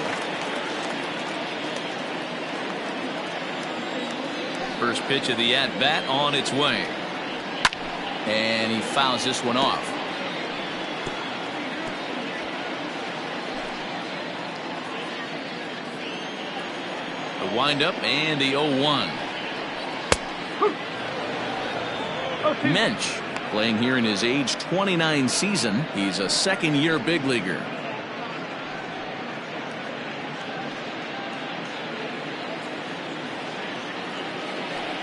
First pitch of the at-bat on its way. And he fouls this one off. The windup and the 0-1. Mensch Playing here in his age 29 season, he's a second-year big leaguer.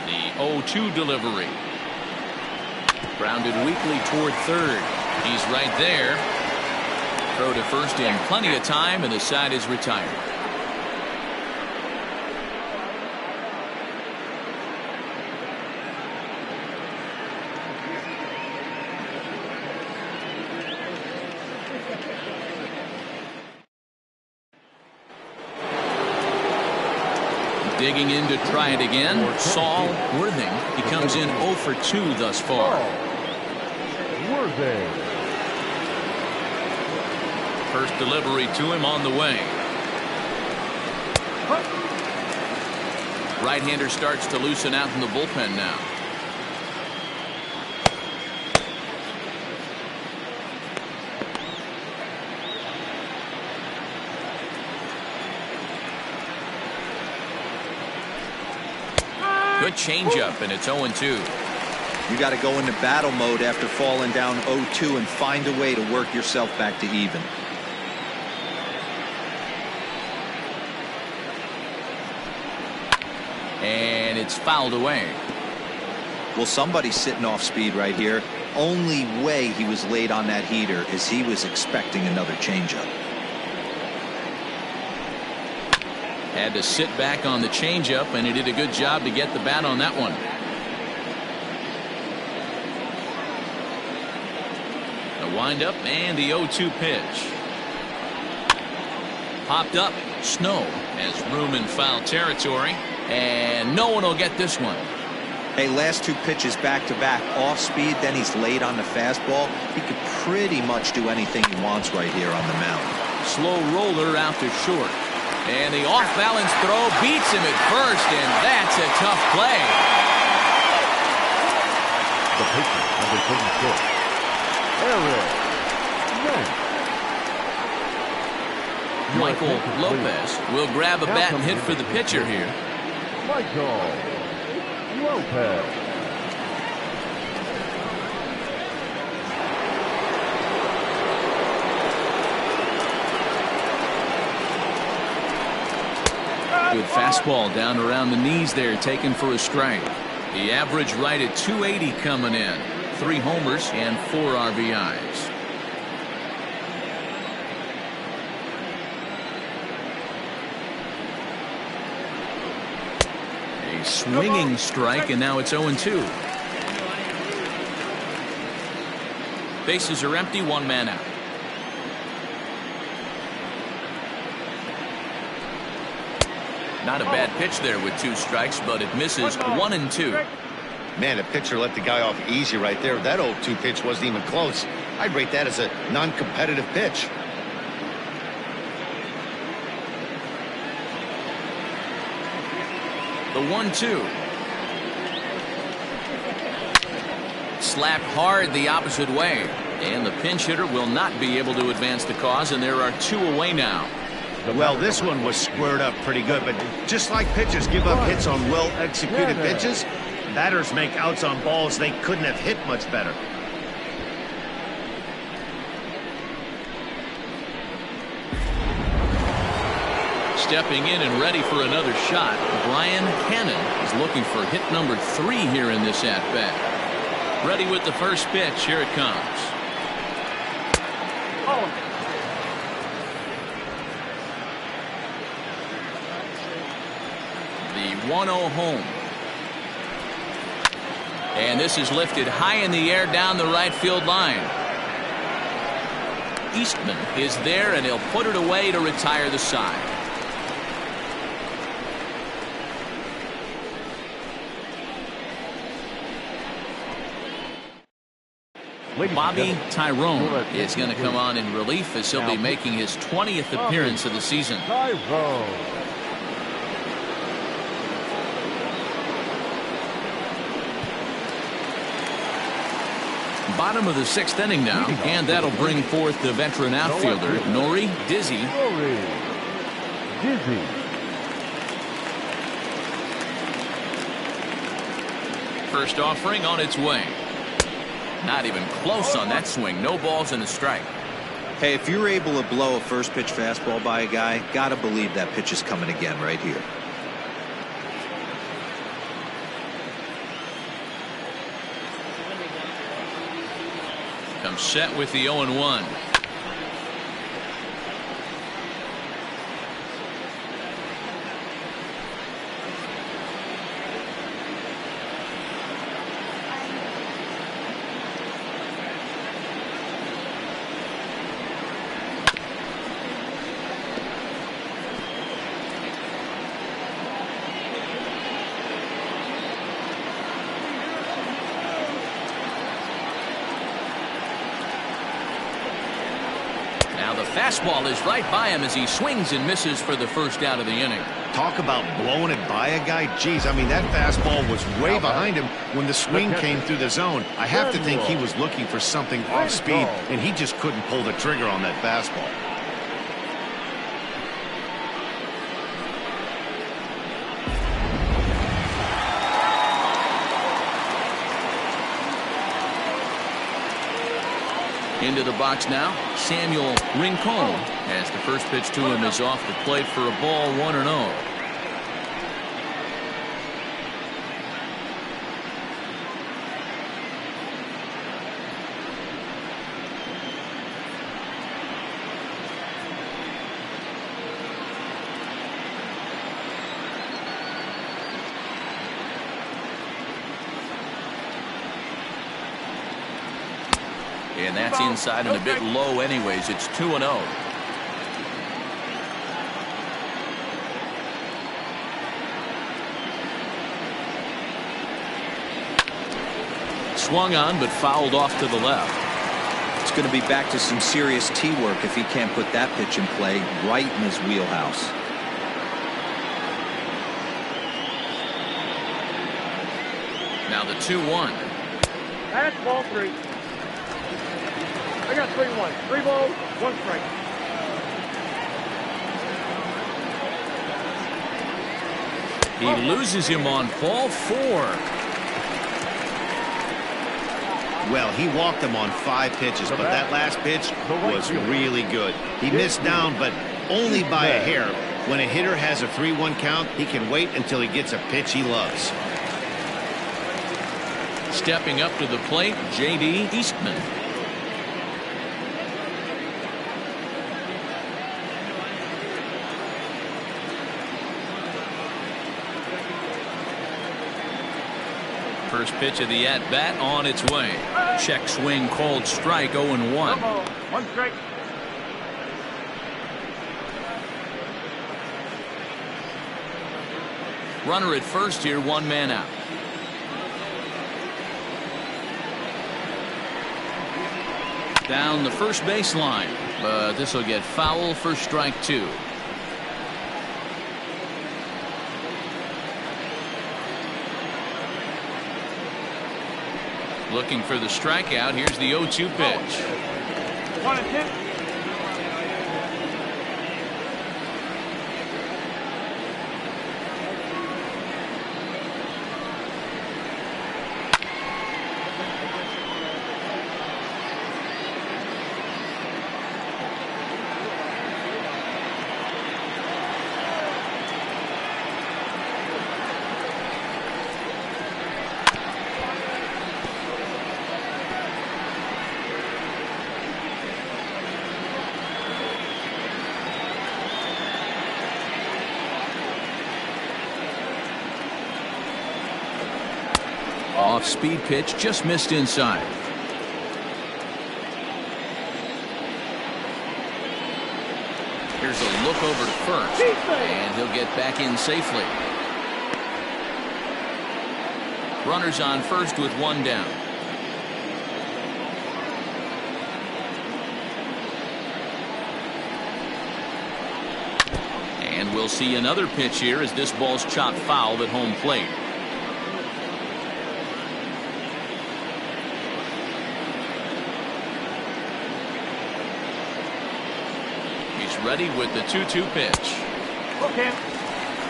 The 0-2 delivery. Grounded weakly toward third. He's right there. Throw to first in plenty of time, and the side is retired. Digging in to try it again, Saul Worthing. He comes in 0 for 2 thus far. Worthing. First delivery to him on the way. Right-hander starts to loosen out in the bullpen now. Good changeup, and it's 0-2. You got to go into battle mode after falling down 0-2 and find a way to work yourself back to even. And it's fouled away. Well, somebody's sitting off speed right here. Only way he was late on that heater is he was expecting another changeup. Had to sit back on the changeup, and he did a good job to get the bat on that one. The windup and the 0-2 pitch. Popped up. Snow has room in foul territory, and no one will get this one. Hey, last 2 pitches back-to-back off speed, then he's late on the fastball. He could pretty much do anything he wants right here on the mound. Slow roller out to short. And the off-balance throw beats him at first, and that's a tough play. The pitcher, number 36, Eric Nance. Michael Lopez will grab a bat and hit for the pitcher here. Michael Lopez. Good fastball down around the knees there, taken for a strike. The average right at 280 coming in. 3 homers and 4 RBIs. A swinging strike, and now it's 0-2. Bases are empty, 1 man out. Not a bad pitch there with 2 strikes, but it misses 1-2. Man, the pitcher let the guy off easy right there. That 0-2 pitch wasn't even close. I'd rate that as a non-competitive pitch. The 1-2. Slapped hard the opposite way. And the pinch hitter will not be able to advance the cause, and there are 2 away now. Well, this one was squared up pretty good, but just like pitchers give up hits on well-executed pitches, batters make outs on balls they couldn't have hit much better. Stepping in and ready for another shot, Brian Cannon is looking for hit number 3 here in this at-bat. Ready with the first pitch. Here it comes. The 1-0 home. And this is lifted high in the air down the right field line. Eastman is there, and he'll put it away to retire the side. Bobby Tyrone is going to come on in relief as he'll be making his 20th appearance of the season. Bottom of the 6th inning now, and that'll bring forth the veteran outfielder, Nori Dizzy. First offering on its way. Not even close on that swing. No balls and a strike. Hey, if you're able to blow a first pitch fastball by a guy, gotta believe that pitch is coming again right here. Comes set with the 0-1. Fastball is right by him as he swings and misses for the first out of the inning. Talk about blowing it by a guy. Geez, I mean, that fastball was way behind him when the swing came through the zone. I have to think he was looking for something off speed, and he just couldn't pull the trigger on that fastball. Into the box now, Samuel Rincon, as the first pitch to him is off the plate for a ball, 1-0. And that's inside and a bit low anyways. It's 2-0. Swung on but fouled off to the left. It's going to be back to some serious tee work if he can't put that pitch in play right in his wheelhouse. Now the 2-1. That's ball 3. I got 3-1. 3 balls, 1 strike. He loses him on ball 4. Well, he walked him on 5 pitches, but that last pitch was really good. He missed down, but only by a hair. When a hitter has a 3-1 count, he can wait until he gets a pitch he loves. Stepping up to the plate, J.D. Eastman. First pitch of the at-bat on its way. Check swing called strike, 0-1. 1 strike. Runner at first here, 1 man out. Down the first baseline, but this will get foul for strike 2. Looking for the strikeout. Here's the 0-2 pitch. 1-2. Off-speed pitch, just missed inside. Here's a look over to first, and he'll get back in safely. Runners on first with 1 down. And we'll see another pitch here as this ball's chopped foul at home plate. Ready with the 2-2 pitch. Okay.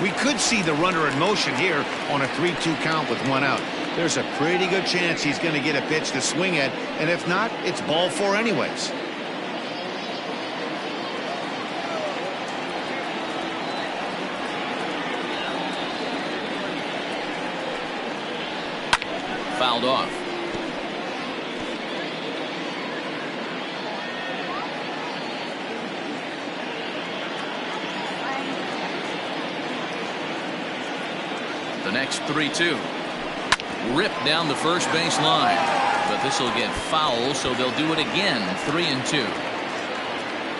We could see the runner in motion here on a 3-2 count with 1 out. there's a pretty good chance he's going to get a pitch to swing at, and if not, it's ball four anyways. Fouled off. The next 3-2. Ripped down the first base line. But this will get foul, so they'll do it again. 3-2.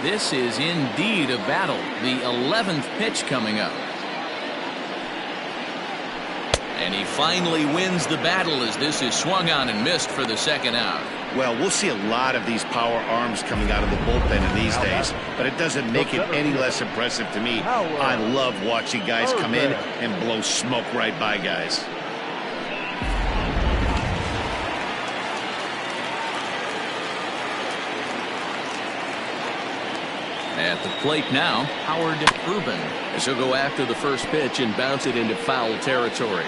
This is indeed a battle. The 11th pitch coming up. And he finally wins the battle as this is swung on and missed for the second out. Well, we'll see a lot of these power arms coming out of the bullpen in these days, but it doesn't make it any less impressive to me. I love watching guys come in and blow smoke right by guys. At the plate now, Howard Urban, as he'll go after the first pitch and bounce it into foul territory.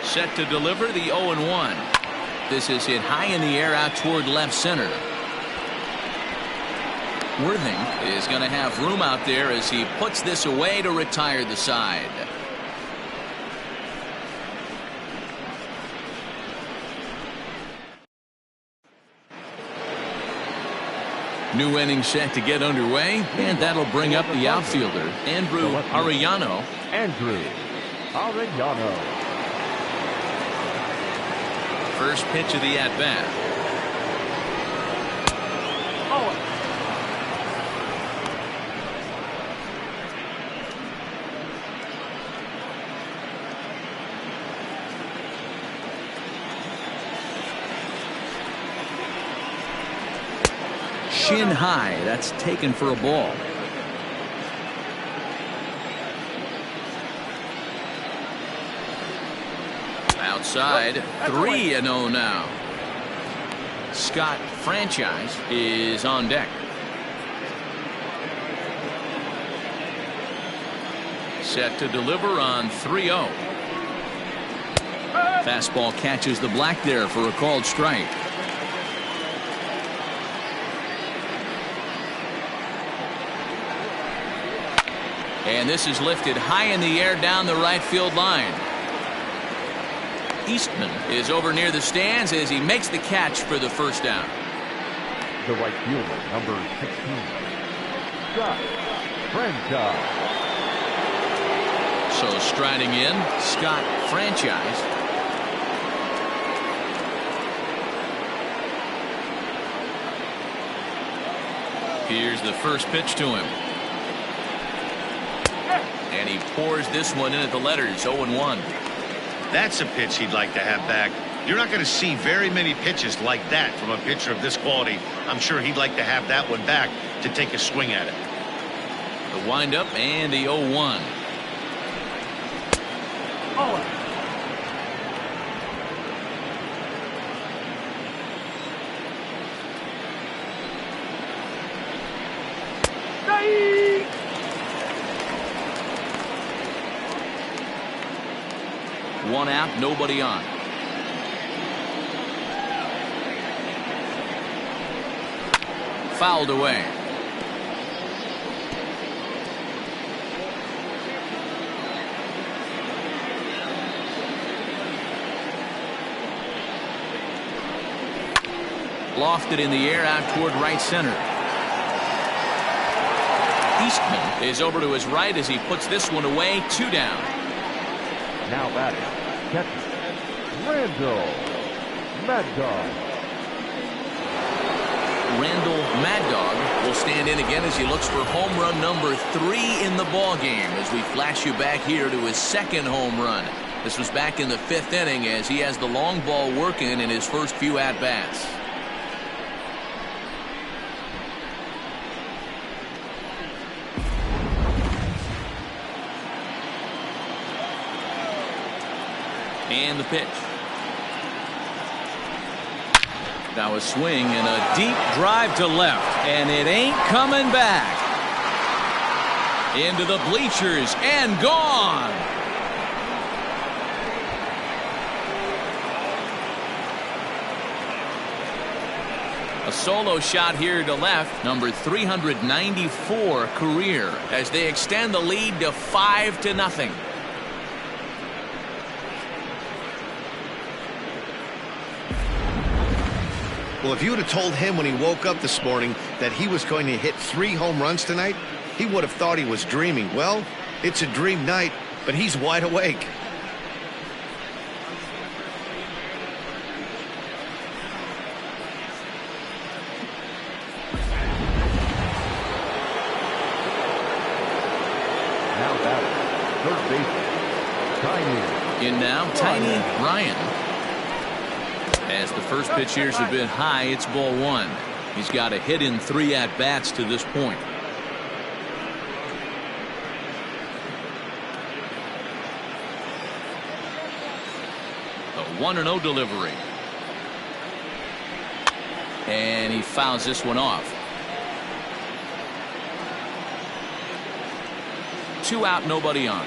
Set to deliver the 0-1. This is hit high in the air out toward left center. Worthing is going to have room out there as he puts this away to retire the side. New inning set to get underway, and that'll bring up the outfielder, Andrew Arellano. Andrew Arellano. First pitch of the at-bat. Shin high. That's taken for a ball. Outside, 3-0 now. Scott Franchise is on deck. Set to deliver on 3-0. Fastball catches the black there for a called strike. And this is lifted high in the air down the right field line. Eastman is over near the stands as he makes the catch for the first down. The right fielder, number 16, Scott Franchise. So striding in, Scott Franchise. Here's the first pitch to him. And he pours this one in at the letters. 0-1. That's a pitch he'd like to have back. You're not going to see very many pitches like that from a pitcher of this quality. I'm sure he'd like to have that one back to take a swing at it. The windup and the 0-1. One out, nobody on. Fouled away. Lofted in the air out toward right center. Eastman is over to his right as he puts this one away. 2 down. Now batting, catcher, Randall Mad Dog. Randall Mad Dog will stand in again as he looks for home run number 3 in the ball game as we flash you back here to his second home run. This was back in the 5th inning as he has the long ball working in his first few at-bats. And the pitch. Now a swing and a deep drive to left, and it ain't coming back. Into the bleachers and gone. A solo shot here to left, number 394 career, as they extend the lead to 5-0. Well, if you would have told him when he woke up this morning that he was going to hit 3 home runs tonight, he would have thought he was dreaming. Well, it's a dream night, but he's wide awake. Now batting, third baseman, Tiny. In now, Tiny Ryan. As the first pitch here's a bit high, it's ball 1. He's got a hit in 3 at-bats to this point. A 1-0 delivery. And he fouls this one off. 2 out, nobody on.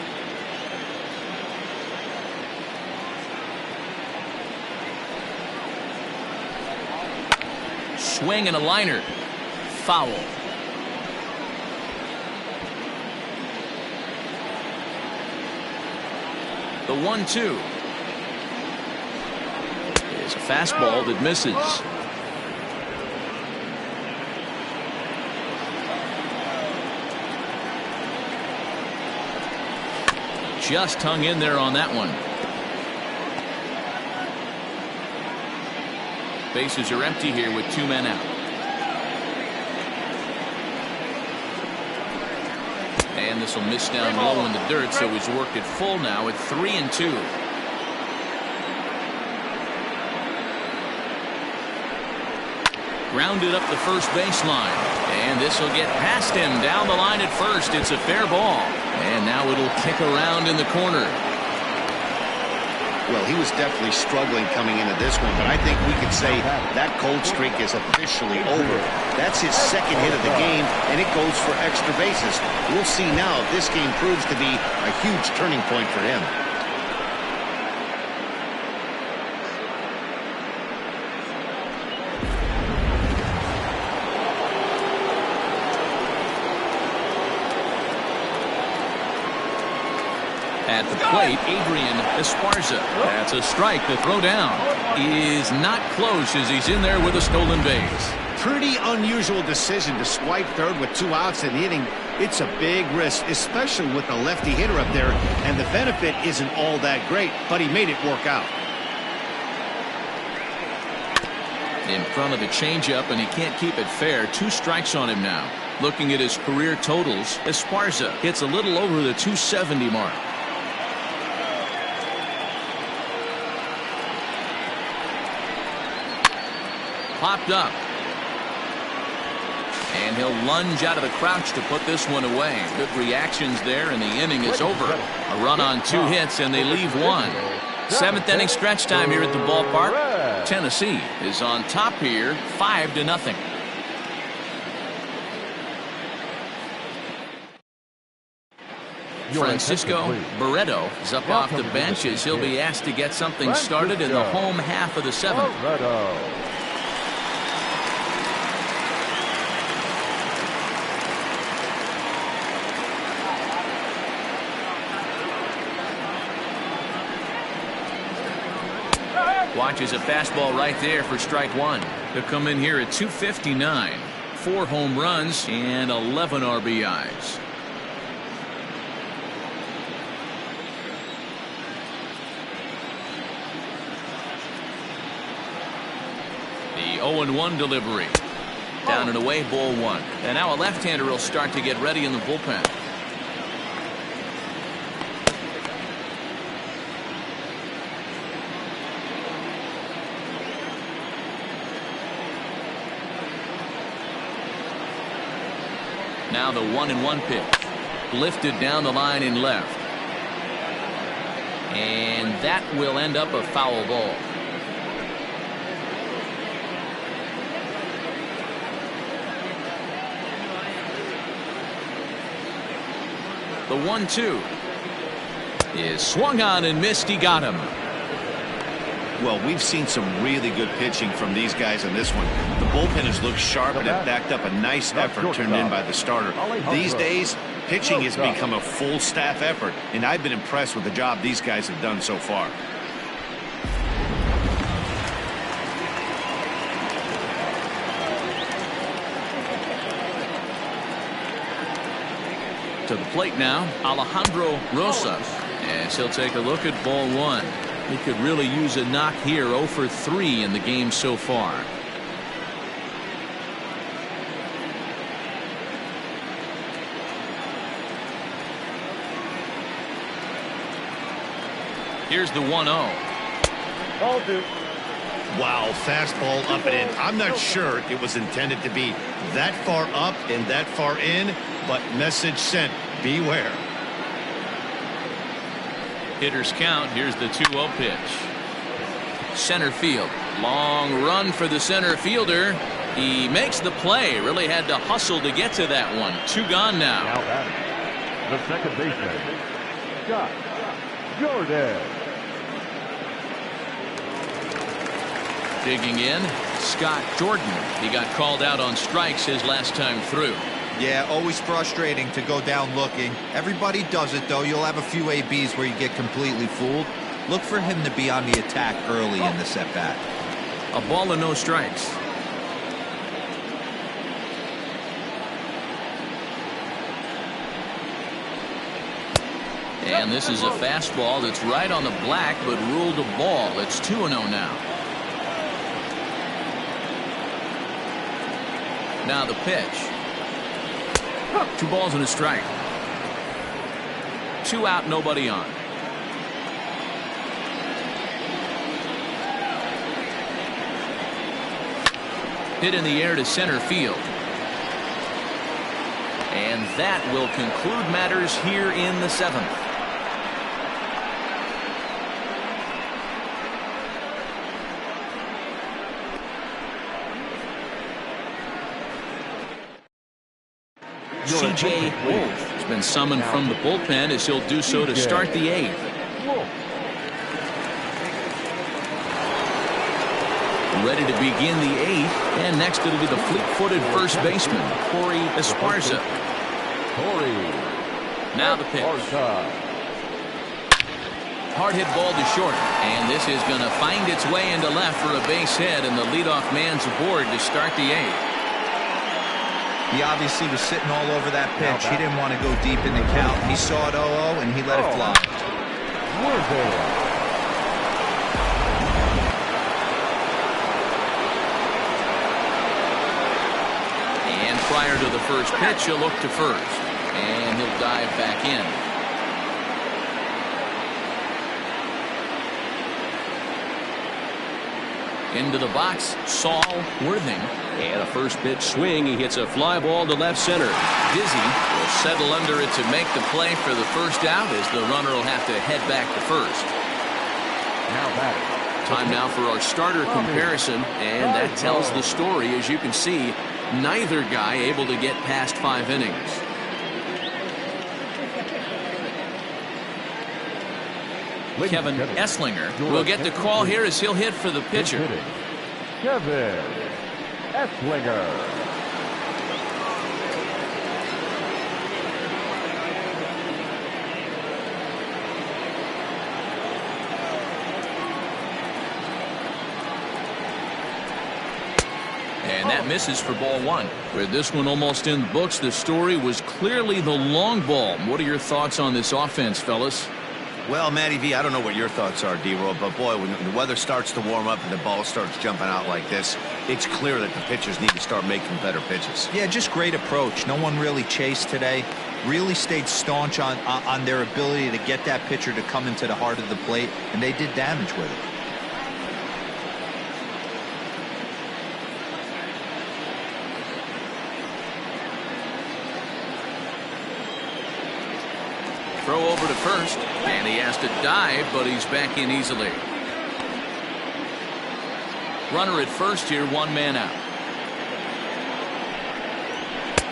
Swing and a liner. Foul. The 1-2 is a fastball that misses. Just hung in there on that one. Bases are empty here with 2 men out. And this will miss down low in the dirt, so he's worked it full now at 3-2. Grounded up the first baseline, and this will get past him down the line at first. It's a fair ball, and now it'll kick around in the corner. Well, he was definitely struggling coming into this one, but I think we could say that cold streak is officially over. That's his second hit of the game, and it goes for extra bases. We'll see now if this game proves to be a huge turning point for him. At the plate, Adrian Esparza. That's a strike. The throw down is not close as he's in there with a stolen base. Pretty unusual decision to swipe third with 2 outs in the inning. It's a big risk, especially with the lefty hitter up there, and the benefit isn't all that great, but he made it work out. In front of the changeup, and he can't keep it fair. 2 strikes on him now. Looking at his career totals, Esparza hits a little over the 270 mark. Popped up. And he'll lunge out of the crouch to put this one away. Good reactions there, and the inning is over. A run on 2 hits, and they leave 1. 7th inning stretch time here at the ballpark. Tennessee is on top here, 5-0. Francisco Barreto is up off the bench as he'll be asked to get something started in the home half of the 7th. Watches a fastball right there for strike 1. He'll come in here at 259. 4 home runs and 11 RBIs. The 0-1 delivery. Down and away, ball 1. And now a left-hander will start to get ready in the bullpen. Now the 1-1 pitch. Lifted down the line in left. And that will end up a foul ball. The 1-2 is swung on and missed. He got him. Well, we've seen some really good pitching from these guys in this one. The bullpen has looked sharp and have backed up a nice effort turned in by the starter. These days, pitching has become a full staff effort, and I've been impressed with the job these guys have done so far. To the plate now, Alejandro Rosas, as he'll take a look at ball 1. He could really use a knock here. 0 for 3 in the game so far. Here's the 1-0. Ball 2. Wow, fastball up and in. I'm not sure it was intended to be that far up and that far in, but message sent. Beware. Hitters count. Here's the 2-0 pitch. Center field. Long run for the center fielder. He makes the play. Really had to hustle to get to that one. 2 gone now. Now batting, the second baseman, Scott Jordan. Digging in, Scott Jordan. He got called out on strikes his last time through. Yeah, always frustrating to go down looking. Everybody does it, though. You'll have a few ABs where you get completely fooled. Look for him to be on the attack early in the at-bat. A ball and no strikes. And this is a fastball that's right on the black, but ruled a ball. It's 2-0 now. Now the pitch. 2 balls and a strike. 2 out, nobody on. Hit in the air to center field. And that will conclude matters here in the 7th. C.J. Wolf has been summoned from the bullpen as he'll do so to start the 8th. Ready to begin the 8th, and next it'll be the fleet-footed first baseman, Corey Esparza. Now the pitch. Hard hit ball to short, and this is going to find its way into left for a base hit, and the leadoff man's aboard to start the 8th. He obviously was sitting all over that pitch. He didn't want to go deep in the count. He saw it 0-0, and he let it fly. And prior to the first pitch, he'll look to first, and he'll dive back in. Into the box, Saul Worthing. And a first pitch swing. He hits a fly ball to left center. Dizzy will settle under it to make the play for the first out, as the runner will have to head back to first. Time now for our starter comparison, and that tells the story. As you can see, neither guy able to get past 5 innings. Kevin Esslinger will get the call here as he'll hit for the pitcher. Kevin Esslinger. And that misses for ball 1. With this one almost in the books, the story was clearly the long ball. What are your thoughts on this offense, fellas? Well, Matty V, I don't know what your thoughts are, D-Roll, but boy, when the weather starts to warm up and the ball starts jumping out like this, it's clear that the pitchers need to start making better pitches. Yeah, just great approach. No one really chased today. Really stayed staunch on their ability to get that pitcher to come into the heart of the plate, and they did damage with it. Throw over to first, and he has to dive, but he's back in easily. Runner at first here, 1 man out.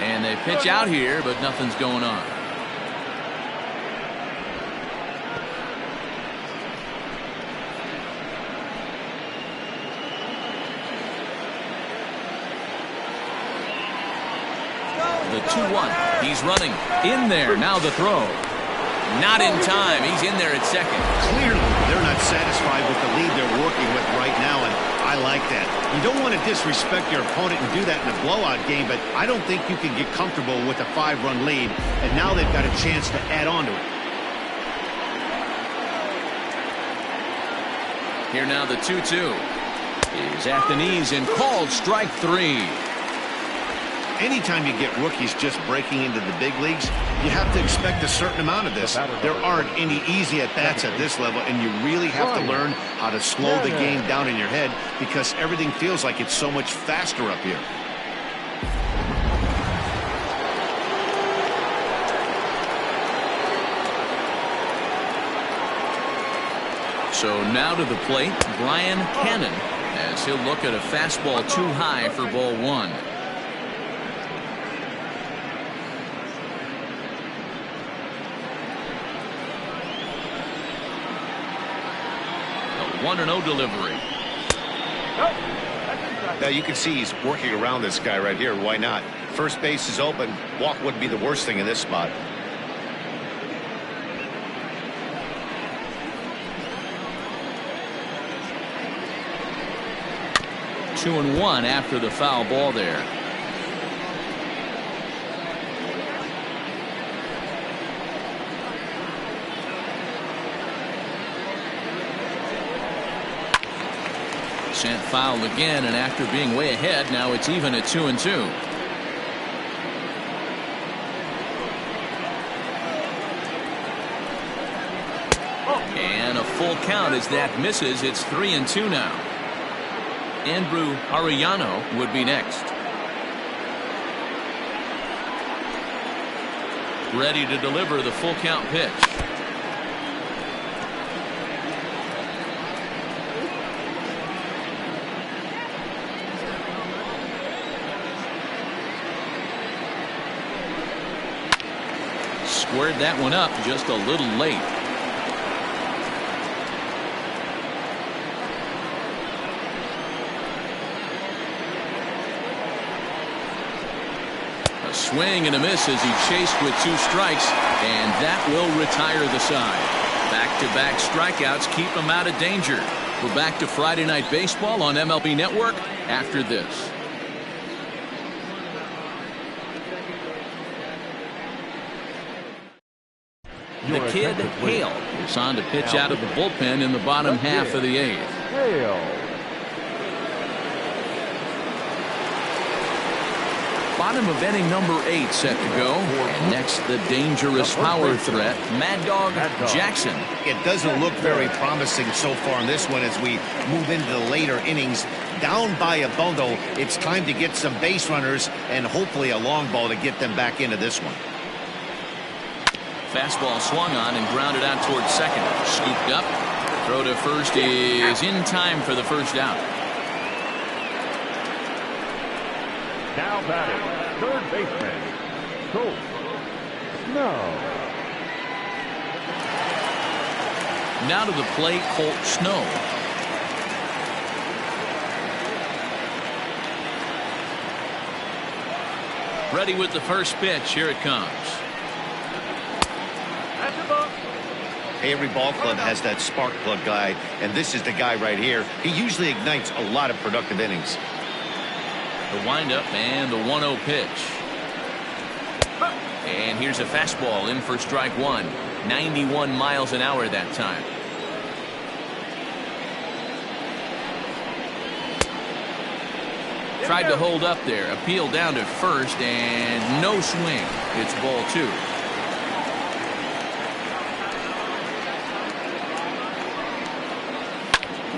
And they pitch out here, but nothing's going on. The 2-1. He's running in there. Now the throw. Not in time. He's in there at second. Clearly, they're not satisfied with the lead they're working with right now, and I like that. You don't want to disrespect your opponent and do that in a blowout game, but I don't think you can get comfortable with a 5-run lead, and now they've got a chance to add on to it. Here now the 2-2 is at the knees and called strike 3. Anytime you get rookies just breaking into the big leagues, you have to expect a certain amount of this. There aren't any easy at-bats at this level, and you really have to learn how to slow the game down in your head because everything feels like it's so much faster up here. So now to the plate, Brian Cannon, as he'll look at a fastball too high for ball 1. A 1-0 delivery. Now you can see he's working around this guy right here. Why not? First base is open. Walk wouldn't be the worst thing in this spot. Two and one after the foul ball there. Sent foul again, and after being way ahead, now it's even at 2-2. And a full count as that misses. It's 3-2 now. Andrew Arellano would be next. Ready to deliver the full count pitch. Squared that one up just a little late. A swing and a miss as he chased with 2 strikes, and that will retire the side. Back-to-back strikeouts keep him out of danger. We're back to Friday Night Baseball on MLB Network after this. The kid, Hale, is on to pitch out of the bullpen in the bottom half of the 8th. Hale. Bottom of inning number 8 set to go. And next, the dangerous power threat, Mad Dog Jackson. It doesn't look very promising so far in this one as we move into the later innings. Down by a bundle, it's time to get some base runners and hopefully a long ball to get them back into this one. Fastball swung on and grounded out towards second. Scooped up. Throw to first is in time for the first out. Now batting, third baseman, Colt Snow. Now to the plate, Colt Snow. Ready with the first pitch. Here it comes. Every ball club has that spark plug guy, and this is the guy right here. He usually ignites a lot of productive innings. The windup and the 1-0 pitch. And here's a fastball in for strike 1. 91 miles an hour that time. Tried to hold up there. Appeal down to first and no swing. It's ball 2.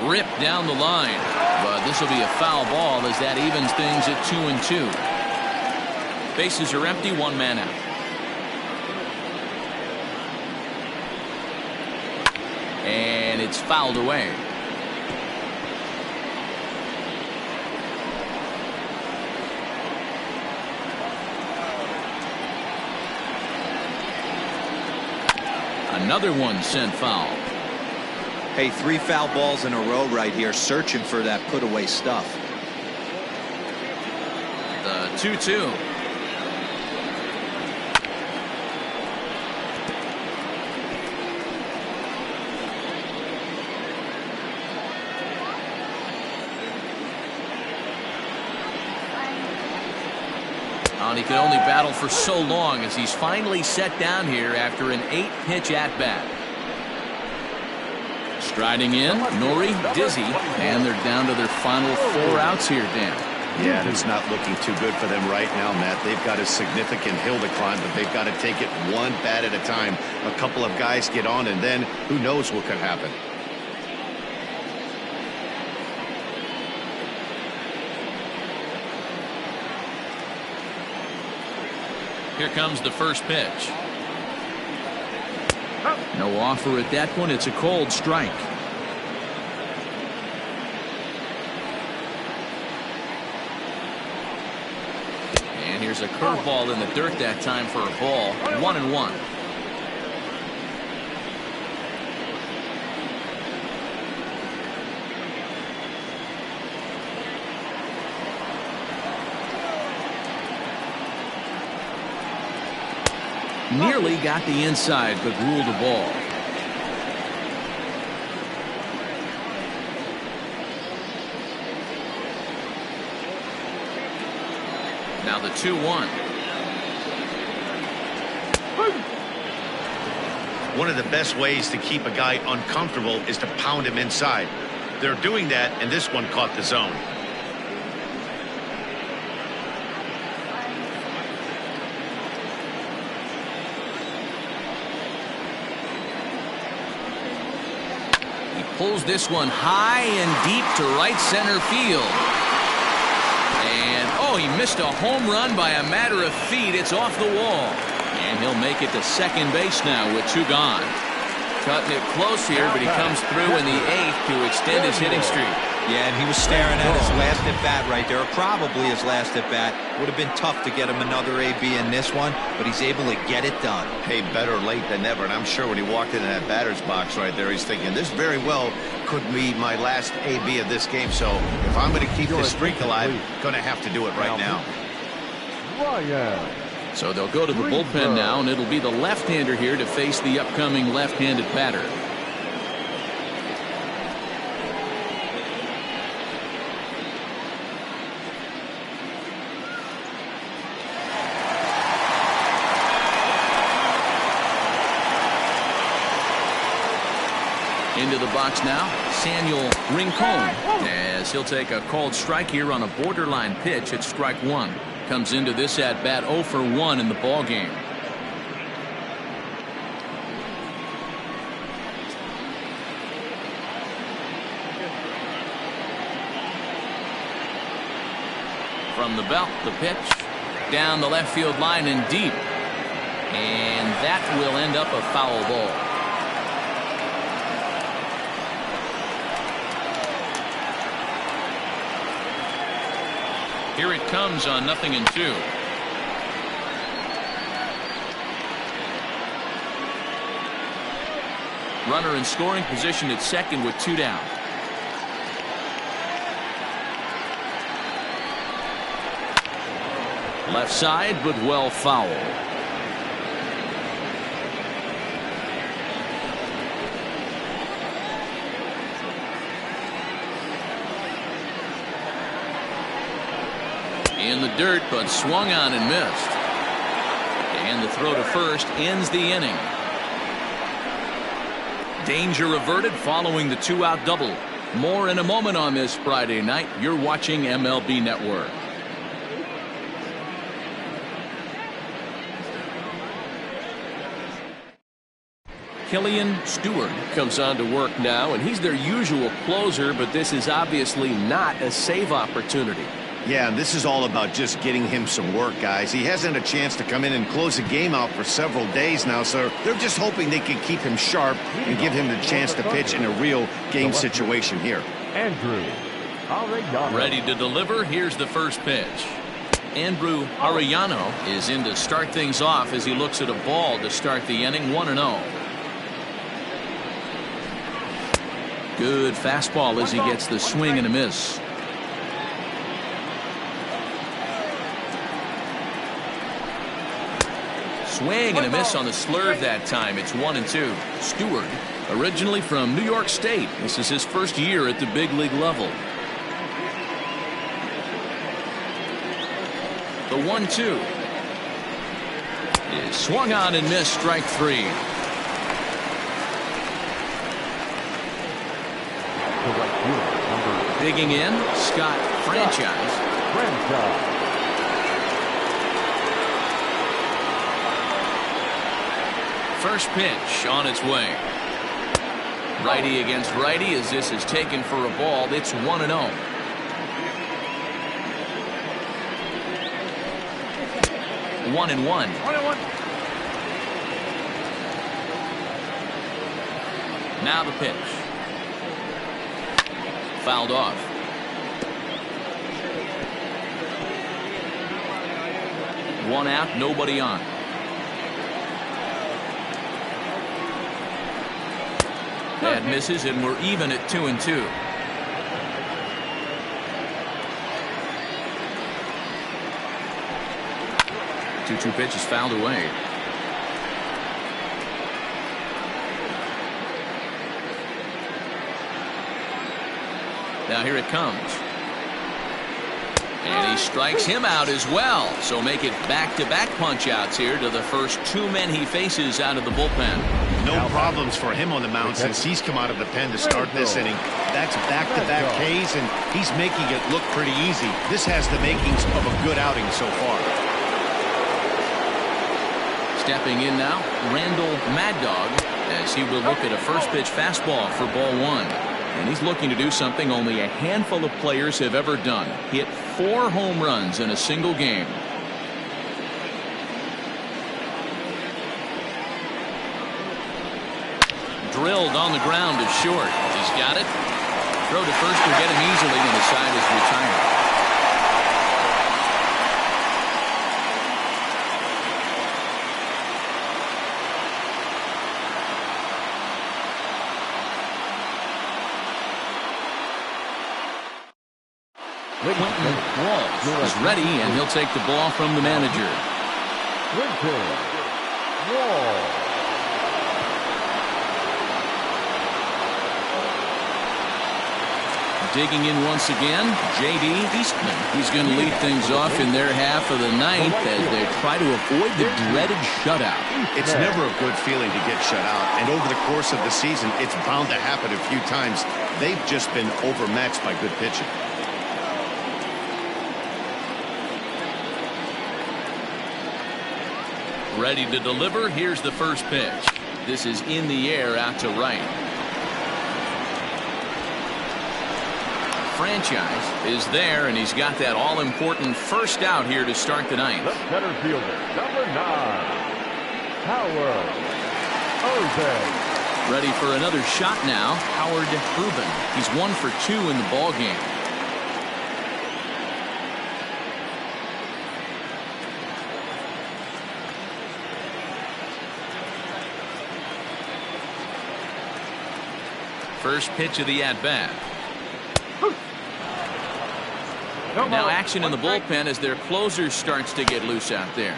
Ripped down the line, but this will be a foul ball as that evens things at 2-2. Bases are empty, 1 man out. And it's fouled away. Another one sent foul. Hey, 3 foul balls in a row right here, searching for that put-away stuff. The 2-2. And he can only battle for so long as he's finally set down here after an 8-pitch at-bat. Striding in, Nori, Dizzy, and they're down to their final 4 outs here, Dan. Yeah, and it's not looking too good for them right now, Matt. They've got a significant hill to climb, but they've got to take it one bat at a time. A couple of guys get on, and then who knows what could happen. Here comes the first pitch. No offer at that point. It's a cold strike. And here's a curveball in the dirt that time for a ball. 1-1. Nearly got the inside, but ruled a ball. Now the 2-1. One of the best ways to keep a guy uncomfortable is to pound him inside. They're doing that, and this one caught the zone. Pulls this one high and deep to right center field. And, oh, he missed a home run by a matter of feet. It's off the wall. And he'll make it to second base now with 2 gone. Cutting it close here, but he comes through in the 8th to extend his hitting streak. Yeah, and he was staring at his last at-bat right there, or probably his last at-bat. Would have been tough to get him another AB in this one, but he's able to get it done. Hey, better late than never, and I'm sure when he walked into that batter's box right there, he's thinking, this very well could be my last AB of this game, so if I'm going to keep this streak alive, going to have to do it right now. So they'll go to the bullpen now, and it'll be the left-hander here to face the upcoming left-handed batter. Into the box now, Samuel Rincon, as he'll take a called strike here on a borderline pitch at strike 1. Comes into this at bat 0 for 1 in the ball game. From the belt, the pitch down the left field line and deep, and that will end up a foul ball. Here it comes on 0-2. Runner in scoring position at second with 2 down. Left side, but well foul. In the dirt, but swung on and missed. And the throw to first ends the inning. Danger averted following the 2-out double. More in a moment on this Friday night. You're watching MLB Network. Killian Stewart comes on to work now, and he's their usual closer, but this is obviously not a save opportunity. Yeah, and this is all about just getting him some work, guys. He hasn't had a chance to come in and close the game out for several days now, so they're just hoping they can keep him sharp and give him the chance to pitch in a real game situation here. Andrew Arellano. Ready to deliver. Here's the first pitch. Andrew Arellano is in to start things off as he looks at a ball to start the inning. 1-0. Good fastball as he gets the swing and a miss. Swing and a miss on the slurve that time. It's 1-2. Stewart, originally from New York State. This is his first year at the big league level. The 1-2 is swung on and missed. Strike three. Digging in, Scott Franchise. First pitch on its way. Righty against righty as this is taken for a ball. It's 1-0. One and one. Now the pitch. Fouled off. One out, nobody on. That misses, and we're even at 2-2. Two pitches fouled away. Now here it comes. And he strikes him out as well. So make it back-to-back punch-outs here to the first two men he faces out of the bullpen. No problems for him on the mound since he's come out of the pen to start this inning. That's back-to-back Ks, and he's making it look pretty easy. This has the makings of a good outing so far. Stepping in now, Randall Mad Dog, as he will look at a first pitch fastball for ball one. And he's looking to do something only a handful of players have ever done. Hit 4 home runs in a single game. Drilled on the ground to short. He's got it. Throw to first will get him easily, and the side is retired. Quentin Walsh is ready, and he'll take the ball from the manager. Quentin Walsh. Digging in once again, J.D. Eastman. He's going to lead things off in their half of the ninth as they try to avoid the dreaded shutout. It's never a good feeling to get shut out, and over the course of the season, it's bound to happen a few times. They've just been overmatched by good pitching. Ready to deliver. Here's the first pitch. This is in the air out to right. Franchise is there, and he's got that all-important first out here to start the ninth. The center fielder, number 9, Howard Urban. Ready for another shot now, Howard Urban. He's 1 for 2 in the ball game. First pitch of the at-bat. Now action in the bullpen as their closer starts to get loose out there.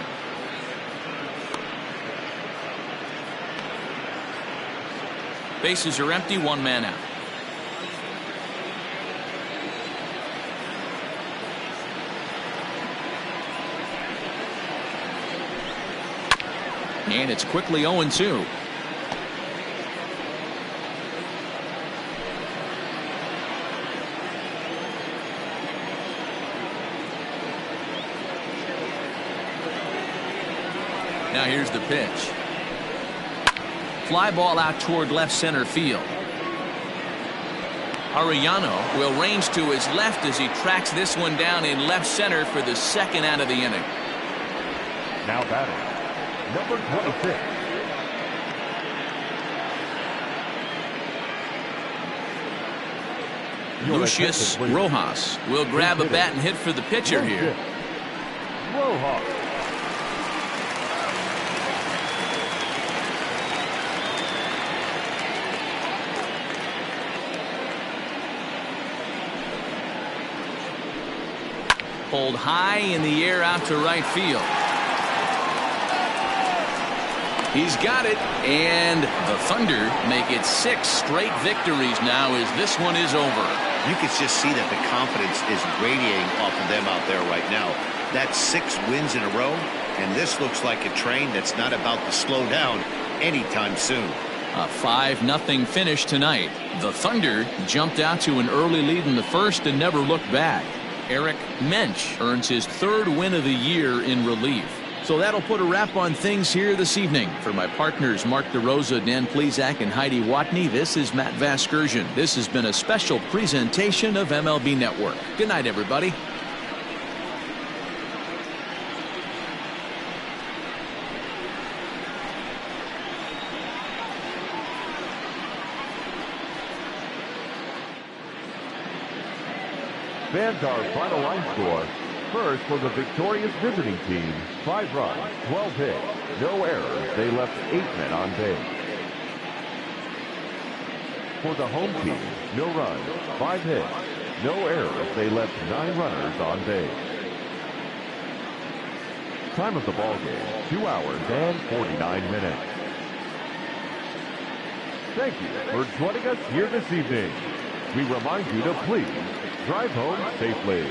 Bases are empty, 1 man out. And it's quickly 0-2. Now here's the pitch. Fly ball out toward left center field. Arellano will range to his left as he tracks this one down in left center for the second out of the inning. Now batting, number 26. Lucius Rojas will grab a bat and hit for the pitcher here. Rojas. Pulled high in the air out to right field. He's got it, and the Thunder make it 6 straight victories now as this one is over. You can just see that the confidence is radiating off of them out there right now. That's 6 wins in a row, and this looks like a train that's not about to slow down anytime soon. A 5-0 finish tonight. The Thunder jumped out to an early lead in the first and never looked back. Eric Mensch earns his 3rd win of the year in relief. So that'll put a wrap on things here this evening. For my partners Mark DeRosa, Dan Plesac, and Heidi Watney, this is Matt Vasgersian. This has been a special presentation of MLB Network. Good night, everybody. Fans, our final line score. First for the victorious visiting team, 5 runs, 12 hits, no errors. They left 8 men on base. For the home team, no runs, 5 hits, no errors. They left 9 runners on base. Time of the ball game, 2 hours and 49 minutes. Thank you for joining us here this evening. We remind you to please drive home safely.